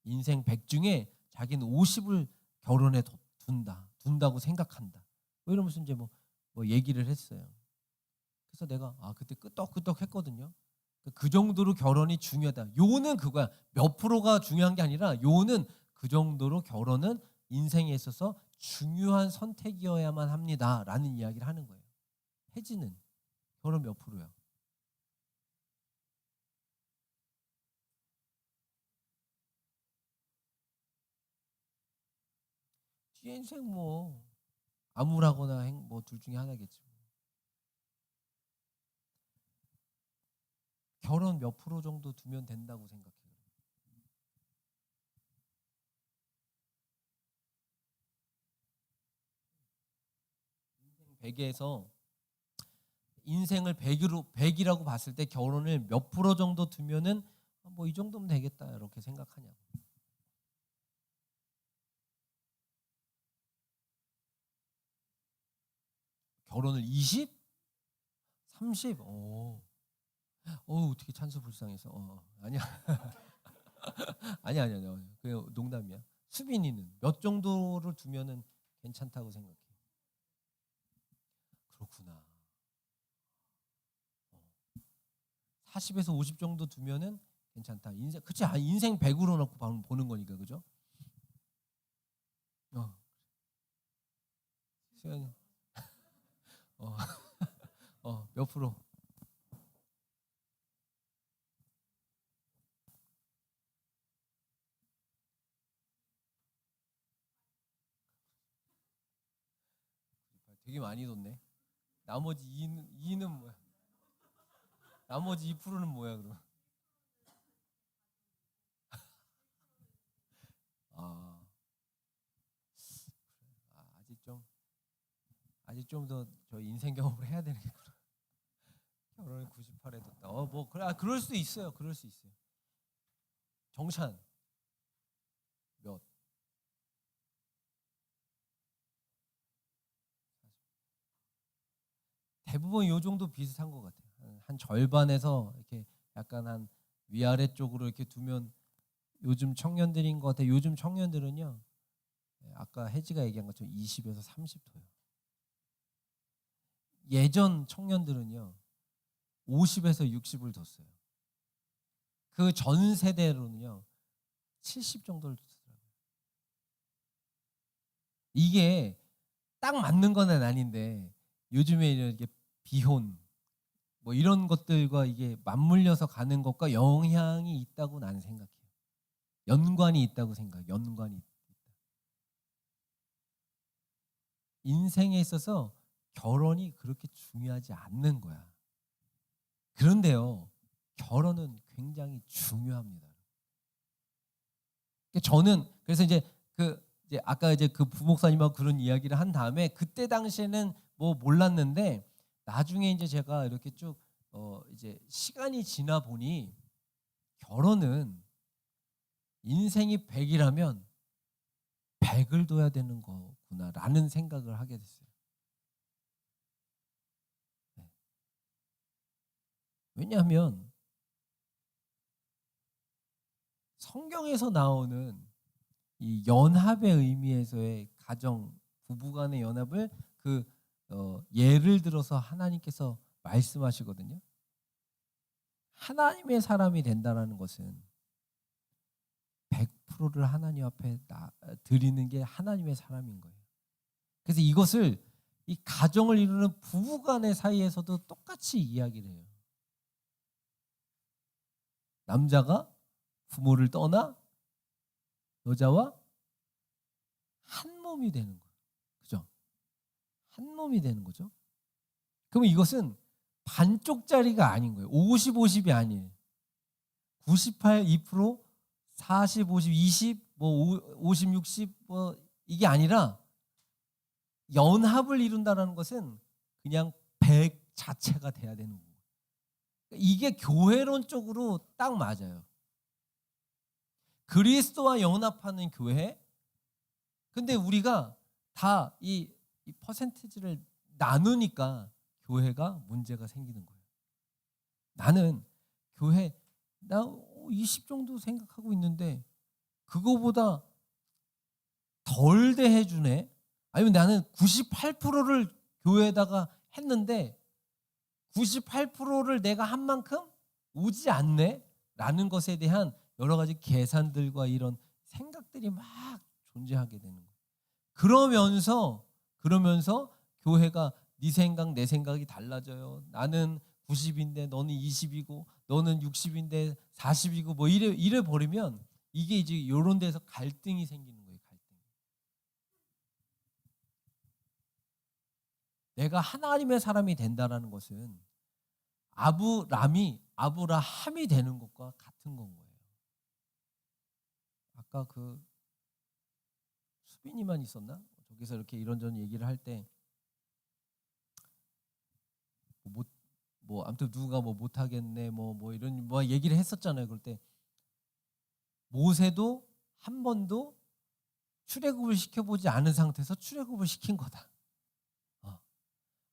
인생 100 중에 자기는 50을 결혼에 둔다고 생각한다. 뭐 이러면서 이제 뭐 얘기를 했어요. 그래서 내가 그때 끄떡끄떡 했거든요. 그 정도로 결혼이 중요하다. 요는 그거야. 몇 프로가 중요한 게 아니라 요는 그 정도로 결혼은 인생에 있어서 중요한 선택이어야만 합니다라는 이야기를 하는 거예요. 혜지는 결혼 몇 프로야? 뒤에 인생 뭐 암울하거나 뭐 둘 중에 하나겠지. 결혼 몇 프로 정도 두면 된다고 생각해요? 100에서 인생을 100이라고 봤을 때 결혼을 몇 프로 정도 두면은 뭐 이 정도면 되겠다 이렇게 생각하냐고. 결혼을 20? 30? 어떻게 찬스 불쌍해서. 아니야. 아니야. 그냥 농담이야. 수빈이는 몇 정도를 두면은 괜찮다고 생각해? 그렇구나. 40에서 50 정도 두면은 괜찮다. 그치? 인생 100으로 놓고 보는 거니까, 그죠? 수현이, 어, 몇 프로? 되게 많이 뒀네. 나머지 2는 뭐야? 나머지 2%는 뭐야, 그럼? 아, 아직 좀 더 저 인생 경험을 해야 되겠구나. 결혼을 98에 뒀다. 뭐 그럴 수 있어요. 그럴 수 있어요. 정찬 몇? 대부분 요 정도 비슷한 것 같아요. 한 절반에서 이렇게 약간 한 위아래 쪽으로 이렇게 두면 요즘 청년들인 것 같아요. 요즘 청년들은요, 아까 혜지가 얘기한 것처럼 20에서 30토요. 예전 청년들은요, 50에서 60을 뒀어요. 그 전 세대로는요, 70 정도를 뒀더라고요. 이게 딱 맞는 건 아닌데 요즘에 이렇게 비혼 뭐 이런 것들과 이게 맞물려서 가는 것과 영향이 있다고 나는 생각해요. 연관이 있다고 생각해요. 연관이 있다. 인생에 있어서 결혼이 그렇게 중요하지 않는 거야. 그런데요, 결혼은 굉장히 중요합니다. 저는 그래서 이제 아까 이제 그 부목사님하고 그런 이야기를 한 다음에 그때 당시에는 뭐 몰랐는데 나중에 이제 제가 이렇게 쭉 이제 시간이 지나 보니 결혼은 인생이 100이라면 100을 둬야 되는 거구나라는 생각을 하게 됐어요. 네. 왜냐하면 성경에서 나오는 이 연합의 의미에서의 가정, 부부간의 연합을 예를 들어서 하나님께서 말씀하시거든요. 하나님의 사람이 된다는 것은 100%를 하나님 앞에 드리는 게 하나님의 사람인 거예요. 그래서 이것을 이 가정을 이루는 부부간의 사이에서도 똑같이 이야기를 해요. 남자가 부모를 떠나 여자와 한 몸이 되는 거예요. 그죠? 한 몸이 되는 거죠. 그러면 이것은 반쪽짜리가 아닌 거예요. 50, 50이 아니에요. 98, 2%, 40, 50, 20, 뭐 50, 60, 뭐 이게 아니라 연합을 이룬다는 것은 그냥 100 자체가 돼야 되는 거예요. 이게 교회론적으로 딱 맞아요. 그리스도와 연합하는 교회. 근데 우리가 다 이 퍼센티지를 나누니까 교회가 문제가 생기는 거예요. 나는 교회 나 20 정도 생각하고 있는데 그거보다 덜 대해주네. 아니면 나는 98%를 교회에다가 했는데 98%를 내가 한 만큼 오지 않네? 라는 것에 대한 여러 가지 계산들과 이런 생각들이 막 존재하게 되는 거예요. 그러면서 교회가 네 생각 내 생각이 달라져요. 나는 90인데 너는 20이고 너는 60인데 40이고 뭐 이래 버리면 이게 이제 이런 데서 갈등이 생기는 거예요. 갈등. 내가 하나님의 사람이 된다라는 것은 아브라함이 되는 것과 같은 건 거예요. 아까 그 수빈이만 있었나? 저기서 이렇게 이런저런 얘기를 할 때 아무튼 누가 뭐 못하겠네 뭐 이런 뭐 얘기를 했었잖아요. 그럴 때 모세도 한 번도 출애굽을 시켜보지 않은 상태에서 출애굽을 시킨 거다.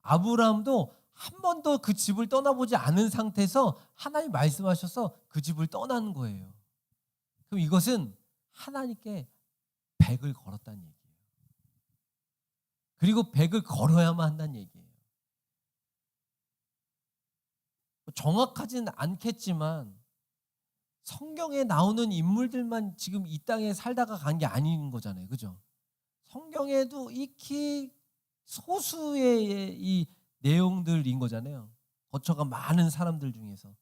아브라함도 한 번도 그 집을 떠나보지 않은 상태에서 하나님 말씀하셔서 그 집을 떠난 거예요. 그럼 이것은 하나님께 100을 걸었다는 얘기예요. 그리고 100을 걸어야만 한다는 얘기예요. 정확하지는 않겠지만 성경에 나오는 인물들만 지금 이 땅에 살다가 간 게 아닌 거잖아요. 그죠? 성경에도 익히 소수의 이 내용들인 거잖아요. 거처가 많은 사람들 중에서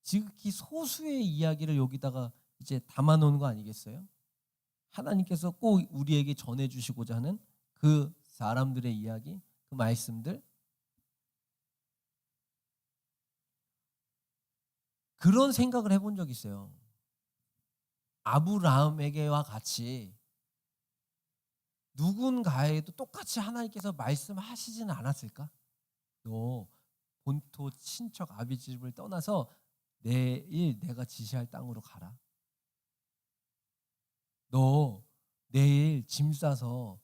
지극히 소수의 이야기를 여기다가 이제 담아 놓은 거 아니겠어요? 하나님께서 꼭 우리에게 전해 주시고자 하는 그 사람들의 이야기, 그 말씀들. 그런 생각을 해본 적 있어요. 아브라함에게와 같이 누군가에도 똑같이 하나님께서 말씀하시지는 않았을까? 너 본토 친척 아비 집을 떠나서 내일 내가 지시할 땅으로 가라. 너 내일 짐 싸서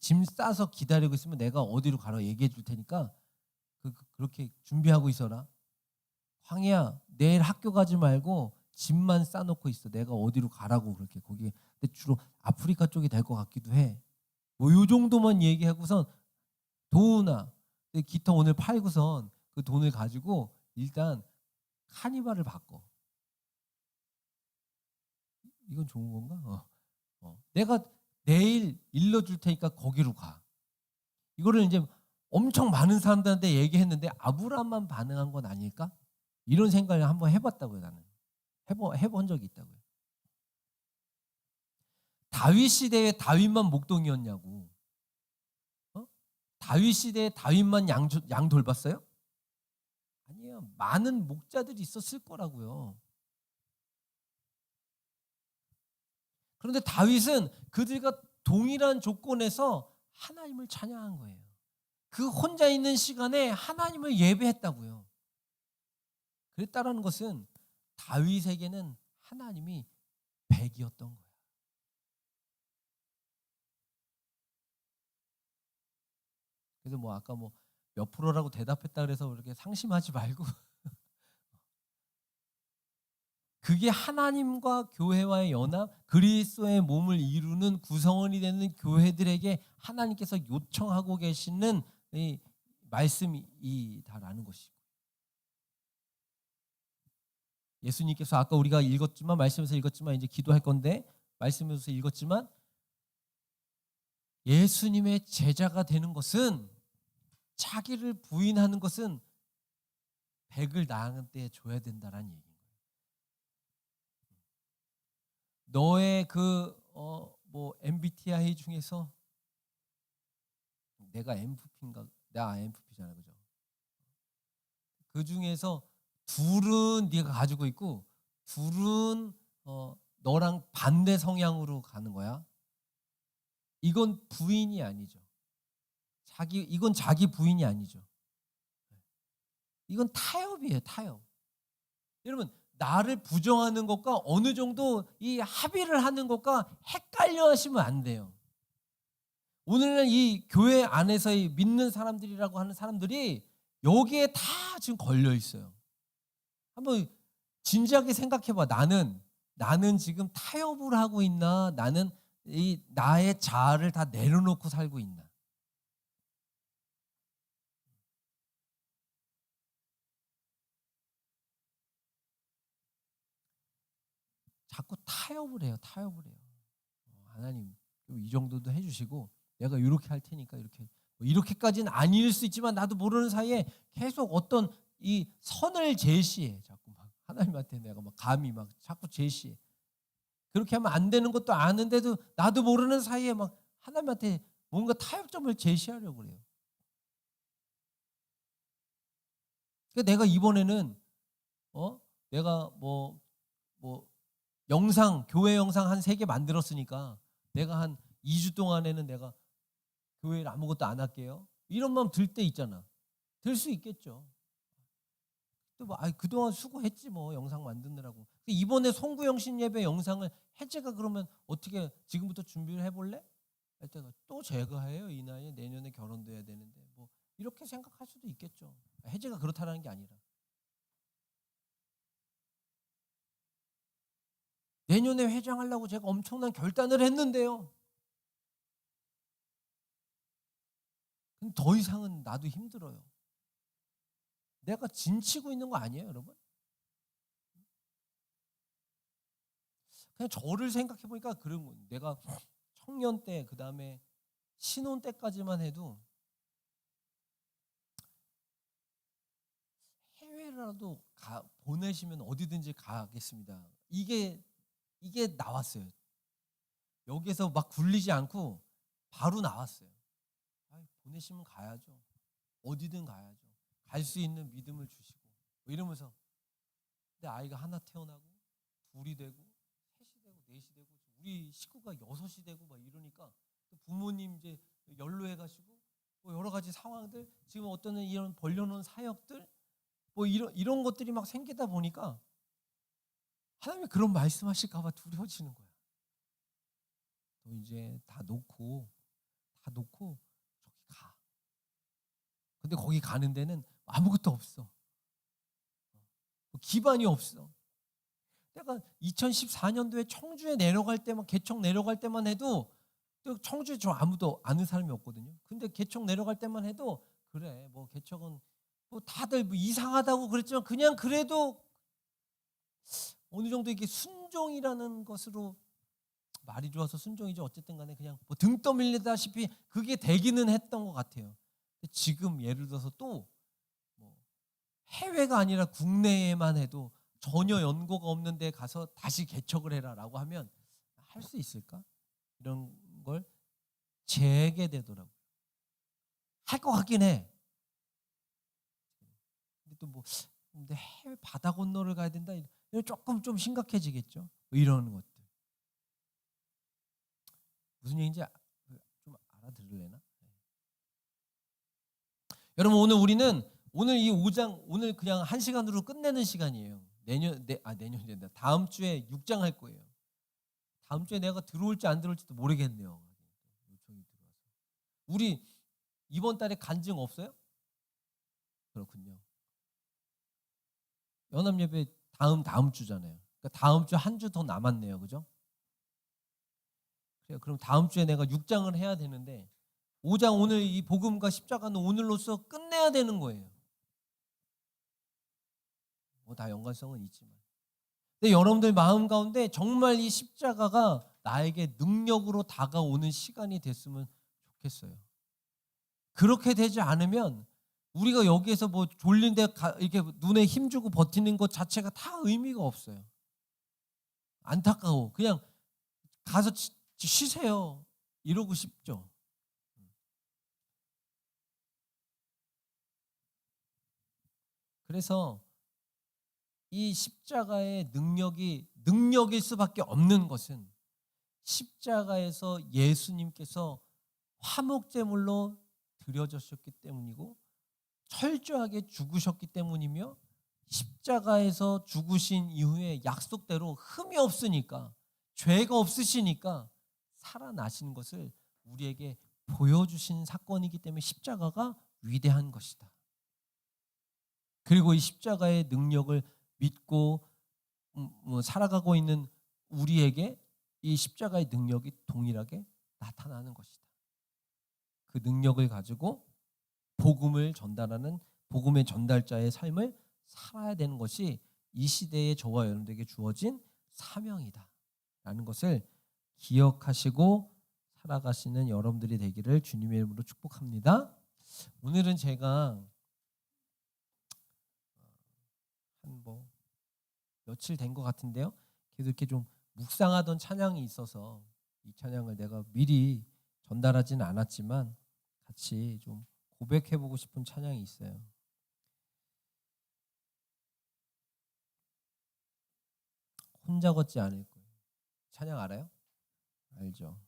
짐 싸서 기다리고 있으면 내가 어디로 가라 얘기해 줄 테니까 그렇게 준비하고 있어라. 황희야, 내일 학교 가지 말고 짐만 싸놓고 있어. 내가 어디로 가라고 그렇게 거기. 근데 주로 아프리카 쪽이 될 것 같기도 해. 뭐 요 정도만 얘기하고선 도우나 기타 오늘 팔고선 그 돈을 가지고 일단 카니발을 바꿔. 이건 좋은 건가? 내가 내일 일러줄 테니까 거기로 가. 이거를 이제 엄청 많은 사람들한테 얘기했는데 아브라함만 반응한 건 아닐까? 이런 생각을 한번 해봤다고요. 나는 해본 적이 있다고요. 다윗 시대에 다윗만 목동이었냐고. 다윗 시대에 다윗만 양 돌봤어요? 아니에요. 많은 목자들이 있었을 거라고요. 그런데 다윗은 그들과 동일한 조건에서 하나님을 찬양한 거예요. 그 혼자 있는 시간에 하나님을 예배했다고요. 그랬다라는 것은 다윗에게는 하나님이 100이었던 거예요. 그래서 뭐 아까 뭐 몇 프로라고 대답했다 그래서 그렇게 상심하지 말고 그게 하나님과 교회와의 연합, 그리스도의 몸을 이루는 구성원이 되는 교회들에게 하나님께서 요청하고 계시는 이 말씀이다라는 것이고, 예수님께서 아까 우리가 읽었지만 말씀에서 읽었지만 이제 기도할 건데 말씀에서 읽었지만 예수님의 제자가 되는 것은 자기를 부인하는 것은 100을 나한테 줘야 된다라는 얘기예요. 너의 뭐 MBTI 중에서 내가 MFP인가? 나 INFP잖아, 그죠? 그 중에서 둘은 네가 가지고 있고 둘은 너랑 반대 성향으로 가는 거야. 이건 부인이 아니죠. 이건 자기 부인이 아니죠. 이건 타협이에요, 타협. 여러분, 나를 부정하는 것과 어느 정도 이 합의를 하는 것과 헷갈려 하시면 안 돼요. 오늘날 이 교회 안에서의 믿는 사람들이라고 하는 사람들이 여기에 다 지금 걸려 있어요. 한번 진지하게 생각해 봐. 나는 지금 타협을 하고 있나? 나는 이 나의 자아를 다 내려놓고 살고 있나? 자꾸 타협을 해요. 타협을 해요. 하나님 이 정도도 해주시고 내가 이렇게 할 테니까 이렇게까지는 아닐 수 있지만 나도 모르는 사이에 계속 어떤 이 선을 제시해. 자꾸 막 하나님한테 내가 막 감히 막 자꾸 제시해. 그렇게 하면 안 되는 것도 아는데도 나도 모르는 사이에 막 하나님한테 뭔가 타협점을 제시하려고 그래요. 그러니까 내가 이번에는 내가 뭐 교회 영상 한 3개 만들었으니까 내가 한 2주 동안에는 내가 교회를 아무것도 안 할게요. 이런 마음 들 때 있잖아. 들 수 있겠죠. 또 그동안 수고했지 뭐 영상 만드느라고. 이번에 송구영신 예배 영상을 해제가 그러면 어떻게 지금부터 준비를 해볼래? 할 때가 또 제가 해요. 이 나이에 내년에 결혼도 해야 되는데 뭐 이렇게 생각할 수도 있겠죠. 해제가 그렇다라는 게 아니라. 내년에 회장하려고 제가 엄청난 결단을 했는데요. 근데 더 이상은 나도 힘들어요. 내가 진치고 있는 거 아니에요, 여러분? 그냥 저를 생각해 보니까 그런 거예요. 내가 청년 때, 그 다음에 신혼 때까지만 해도 해외라도 보내시면 어디든지 가겠습니다. 이게 나왔어요. 여기서 막 굴리지 않고 바로 나왔어요. 보내시면 가야죠. 어디든 가야죠. 갈 수 있는 믿음을 주시고 뭐 이러면서 근데 아이가 하나 태어나고 둘이 되고 셋이 되고 넷이 되고 우리 식구가 6이 되고 막 이러니까 또 부모님 이제 연로해 가시고 뭐 여러 가지 상황들 지금 어떤 이런 벌려놓은 사역들 뭐 이런 것들이 막 생기다 보니까 하나님이 그런 말씀하실까 봐 두려워지는 거야. 또 이제 다 놓고 저기 가. 근데 거기 가는 데는 아무것도 없어. 기반이 없어. 내가 2014년도에 청주에 내려갈 때만 개척 내려갈 때만 해도 또 청주에 저 아무도 아는 사람이 없거든요. 근데 개척 내려갈 때만 해도 그래 뭐 개척은 뭐 다들 뭐 이상하다고 그랬지만 그냥 그래도 어느 정도 이게 순종이라는 것으로 말이 좋아서 순종이죠. 어쨌든 간에 그냥 뭐 등 떠밀리다시피 그게 되기는 했던 것 같아요. 근데 지금 예를 들어서 또 뭐 해외가 아니라 국내에만 해도 전혀 연고가 없는 데 가서 다시 개척을 해라라고 하면 할 수 있을까? 이런 걸 재게 되더라고요. 할 것 같긴 해. 근데 또 뭐 근데 해외 바다 건너를 가야 된다. 이거 조금 좀 심각해지겠죠. 뭐 이런 것들. 무슨 얘기인지 좀 알아들을래나? 여러분 오늘 이 5장 오늘 그냥 1시간으로 끝내는 시간이에요. 내년이 된다. 다음 주에 6장 할 거예요. 다음 주에 내가 들어올지 안 들어올지도 모르겠네요. 요청이 들어와서. 우리 이번 달에 간증 없어요? 그렇군요. 연합 예배 다음 주잖아요. 그러니까 다음 주 한 주 더 남았네요. 그죠? 그래요. 그럼 다음 주에 내가 6장을 해야 되는데 5장 오늘 이 복음과 십자가는 오늘로써 끝내야 되는 거예요. 뭐 다 연관성은 있지만. 근데 여러분들 마음 가운데 정말 이 십자가가 나에게 능력으로 다가오는 시간이 됐으면 좋겠어요. 그렇게 되지 않으면 우리가 여기에서 뭐 졸린데 이렇게 눈에 힘주고 버티는 것 자체가 다 의미가 없어요. 안타까워. 그냥 가서 쉬세요. 이러고 싶죠. 그래서 이 십자가의 능력일 수밖에 없는 것은 십자가에서 예수님께서 화목제물로 드려졌기 때문이고 철저하게 죽으셨기 때문이며 십자가에서 죽으신 이후에 약속대로 흠이 없으니까, 죄가 없으시니까 살아나신 것을 우리에게 보여주신 사건이기 때문에 십자가가 위대한 것이다. 그리고 이 십자가의 능력을 믿고 살아가고 있는 우리에게 이 십자가의 능력이 동일하게 나타나는 것이다. 그 능력을 가지고 복음을 전달하는 복음의 전달자의 삶을 살아야 되는 것이 이 시대의 저와 여러분들에게 주어진 사명이다 라는 것을 기억하시고 살아가시는 여러분들이 되기를 주님의 이름으로 축복합니다. 오늘은 제가 한 며칠 된 것 같은데요, 계속 이렇게 좀 묵상하던 찬양이 있어서 이 찬양을 내가 미리 전달하지는 않았지만 같이 좀 고백해보고 싶은 찬양이 있어요. 혼자 걷지 않을 거예요. 찬양 알아요? 알죠?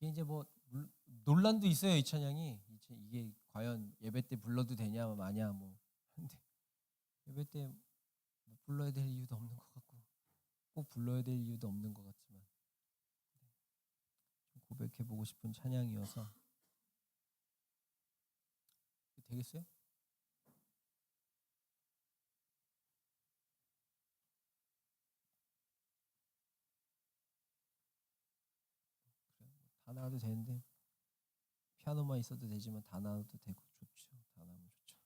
이제 논란도 있어요. 이 찬양이 이게 과연 예배 때 불러도 되냐 마냐 근데 예배 때 못 불러야 될 이유도 없는 것 같고 꼭 불러야 될 이유도 없는 것 같지만 고백해보고 싶은 찬양이어서. 되겠어요? 다 나와도 되는데 피아노만 있어도 되지만 다 나와도 되고 좋죠. 다 나오면 좋죠.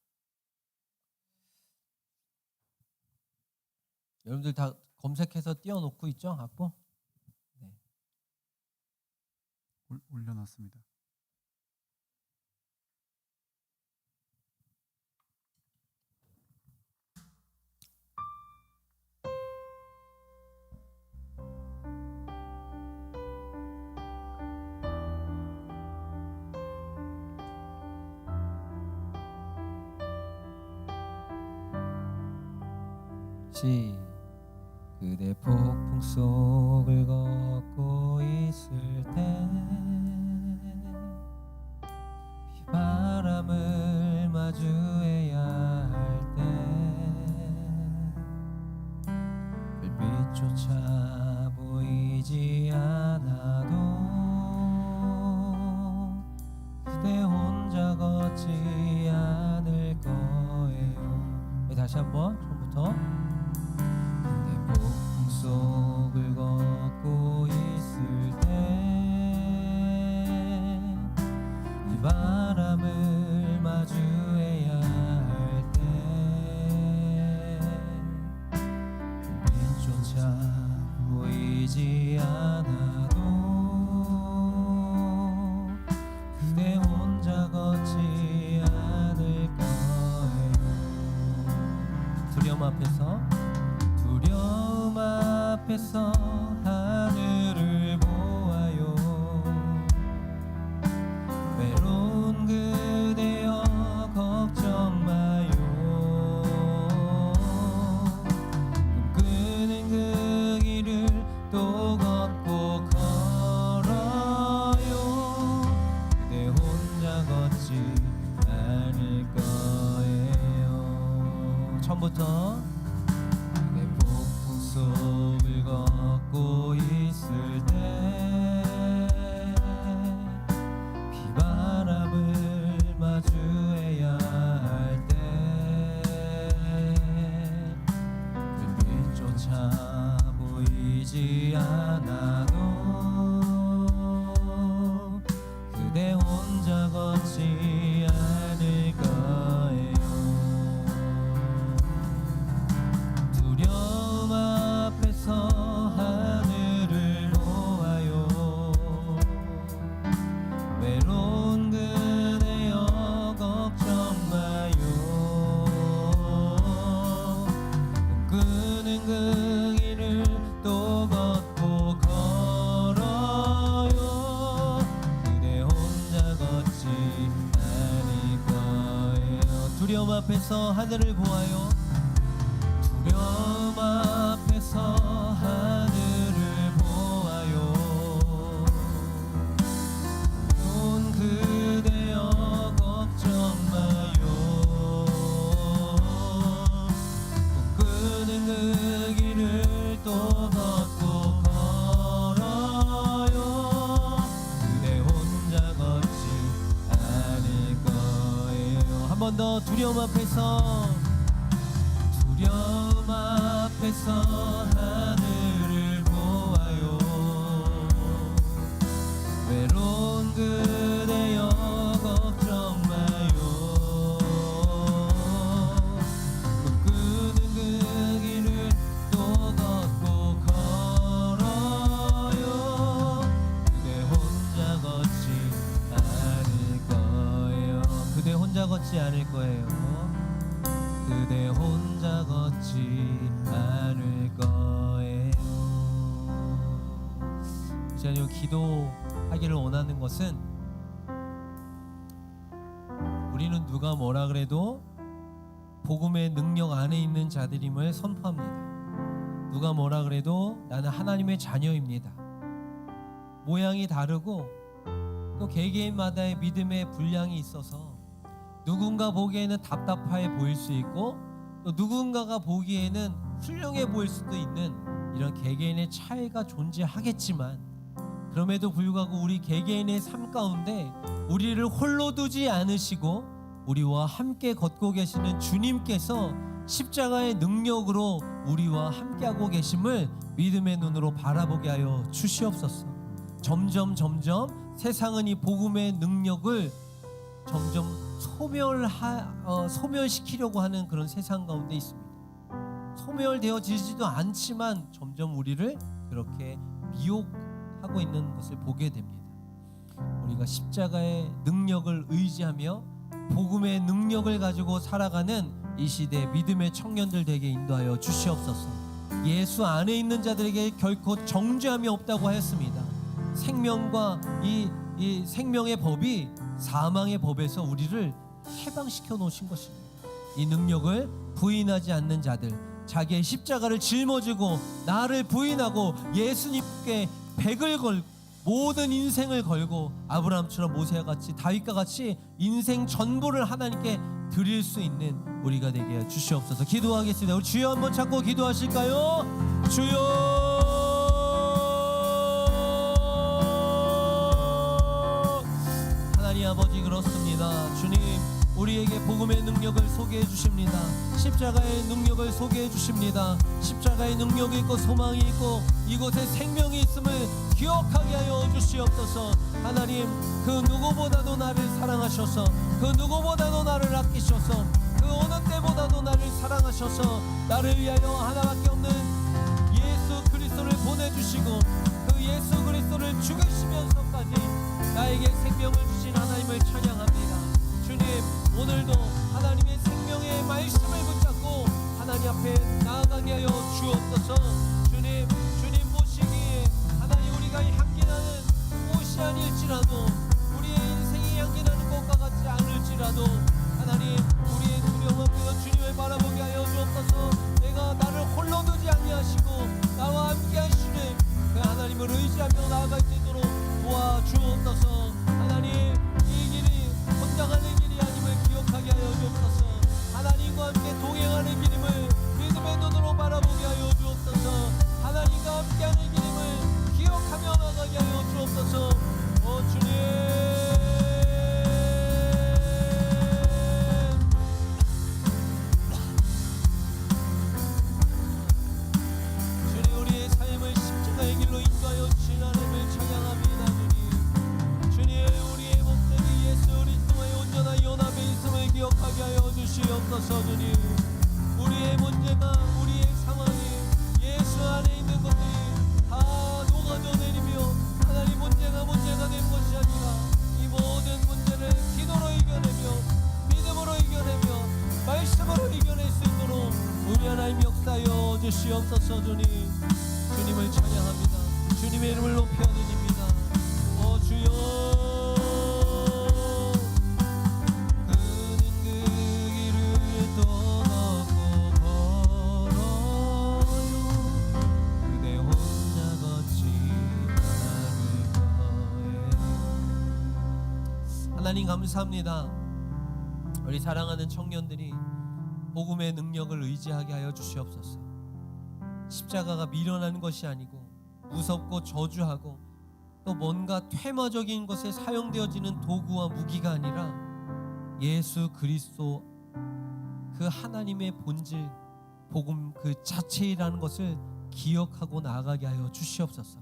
여러분들 다 검색해서 띄워놓고 있죠? 악보? 네. 올려놨습니다. 그대 폭풍 속을 걷고 있을 때 비바람을 마주해야 할 때 별빛조차 보이지 않아도 그대 혼자 걷지 않을 거예요. 다시 한번 처음부터. 속을 걷고 있을 때 이 바람을 마주해야 할 때 빛조차 보이지 않아도 그대 혼자 걷지 않을 거예요. 두려움 앞에서 하늘을 보아요. 외로운 그대여 걱정 마요. 꿈꾸는 그 길을 또 걷고 걸어요. 그대 혼자 걷지 않을 거예요. 처음부터. 속을 걷고 있을 때 비바람을 마주해야 할 때 불빛조차 보이지 않아도 그대 혼자 걷지 않을 거예요. 앞에서 하늘을 보아요. 두려움 앞에서 하늘을 보아요. 온 그대여 걱정 마요. 꿈꾸는 그 길을 또 걷고 걸어요. 그대 혼자 걷지 않을 거예요. 한 번 더. 두려움 앞에서 하늘을 보아요. 외로운 그대여 걱정 마요. 꿈꾸는 그 길을 또 걷고 걸어요. 그대 혼자 걷지 않을 거예요. 그대 혼자 걷지 않을 거예요. 그대 혼자 걷지 않을 거예요. 제가 기도하기를 원하는 것은, 우리는 누가 뭐라 그래도 복음의 능력 안에 있는 자들임을 선포합니다. 누가 뭐라 그래도 나는 하나님의 자녀입니다. 모양이 다르고 또 개개인마다의 믿음의 분량이 있어서 누군가 보기에는 답답해 보일 수 있고 또 누군가가 보기에는 훌륭해 보일 수도 있는 이런 개개인의 차이가 존재하겠지만, 그럼에도 불구하고 우리 개개인의 삶 가운데 우리를 홀로 두지 않으시고 우리와 함께 걷고 계시는 주님께서 십자가의 능력으로 우리와 함께하고 계심을 믿음의 눈으로 바라보게 하여 주시옵소서. 점점 세상은 이 복음의 능력을 점점 소멸시키려고 하는 그런 세상 가운데 있습니다. 소멸되어지지도 않지만 점점 우리를 그렇게 미혹하고 있는 것을 보게 됩니다. 우리가 십자가의 능력을 의지하며 복음의 능력을 가지고 살아가는 이 시대 믿음의 청년들 되게 인도하여 주시옵소서. 예수 안에 있는 자들에게 결코 정죄함이 없다고 하였습니다. 생명과 이 생명의 법이 사망의 법에서 우리를 해방시켜 놓으신 것입니다. 이 능력을 부인하지 않는 자들, 자기의 십자가를 짊어지고 나를 부인하고 예수님께 백을 걸 모든 인생을 걸고 아브라함처럼 모세와 같이 다윗과 같이 인생 전부를 하나님께 드릴 수 있는 우리가 되게 해 주시옵소서. 기도하겠습니다. 우리 주여 한번 찾고 기도하실까요? 주여, 하나님 아버지, 그렇습니다. 주님, 우리에게 복음의 능력을 소개해 주십니다. 십자가의 능력을 소개해 주십니다. 십자가의 능력이 있고 소망이 있고 이곳에 생명이 있음을 기억하게 하여 주시옵소서. 하나님, 그 누구보다도 나를 사랑하셔서, 그 누구보다도 나를 아끼셔서, 그 어느 때보다도 나를 사랑하셔서 나를 위하여 하나밖에 없는 예수 그리스도를 보내주시고 그 예수 그리스도를 죽이시면서까지 나에게 생명을 주신 하나님을 찬양합니다. 주님, 오늘도 하나님의 생명의 말씀을 붙잡고 하나님 앞에 나아가게 하여 주옵소서. 주님 보시기에 하나님, 우리가 향기나는 꽃이 아닐지라도, 우리의 인생이 향기나는 꽃과 같지 않을지라도 하나님, 우리의 두려움 앞에서 주님을 바라보게 하여 주옵소서. 내가 나를 홀로 두지 아니하시고 나와 함께 하시는 그 하나님을 의지하며 나아갈 수 있도록 도와주옵소서. 하나님, 이 길이 혼자 가는 길이 아님을 기억하게 하여 주옵소서. 하나님과 함께 동행하는 길임을 믿음의 눈으로 바라보게 하여 주옵소서. 하나님과 함께하는 길임을 기억하며 나가게 하여 주옵소서. 주님, 우리의 삶을 십자가의 길로 인도하여 주신 하나님을 찬양합니다. 주님, 우리의 목적이 예수 그리스도의 온전한 연합에 있음을 기억하게 하여 주시옵소서. 주님, 우리의 문제가, 우리의 상황이 예수 안에 있는 것들이 다 녹아져 내리며 하나님, 문제가 된 것이 아니라 이 모든 문제를 기도로 이겨내며 믿음으로 이겨내며 말씀으로 이겨낼 수 있도록 우리 하나님 역사여 주시옵소서. 주님을 찬양합니다. 주님의 이름을 높여드립니다. 주여, 그는 그 길을 하나님 감사합니다. 우리 사랑하는 청년들이 복음의 능력을 의지하게 하여 주시옵소서. 십자가가 미련한 것이 아니고 무섭고 저주하고 또 뭔가 퇴마적인 것에 사용되어지는 도구와 무기가 아니라 예수 그리스도 그 하나님의 본질 복음 그 자체이라는 것을 기억하고 나아가게 하여 주시옵소서.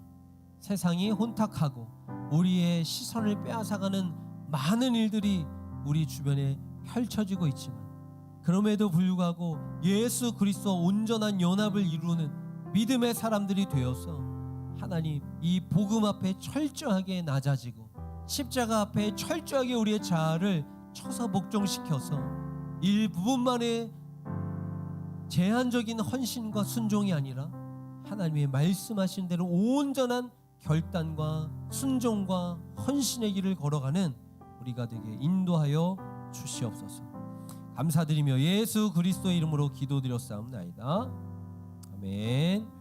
세상이 혼탁하고 우리의 시선을 빼앗아가는 많은 일들이 우리 주변에 펼쳐지고 있지만 그럼에도 불구하고 예수 그리스도 온전한 연합을 이루는 믿음의 사람들이 되어서 하나님 이 복음 앞에 철저하게 낮아지고 십자가 앞에 철저하게 우리의 자아를 쳐서 복종시켜서 일부분만의 제한적인 헌신과 순종이 아니라 하나님의 말씀하신 대로 온전한 결단과 순종과 헌신의 길을 걸어가는 우리가 되게 인도하여 주시옵소서. 감사드리며 예수 그리스도의 이름으로 기도드렸사옵나이다. 아멘.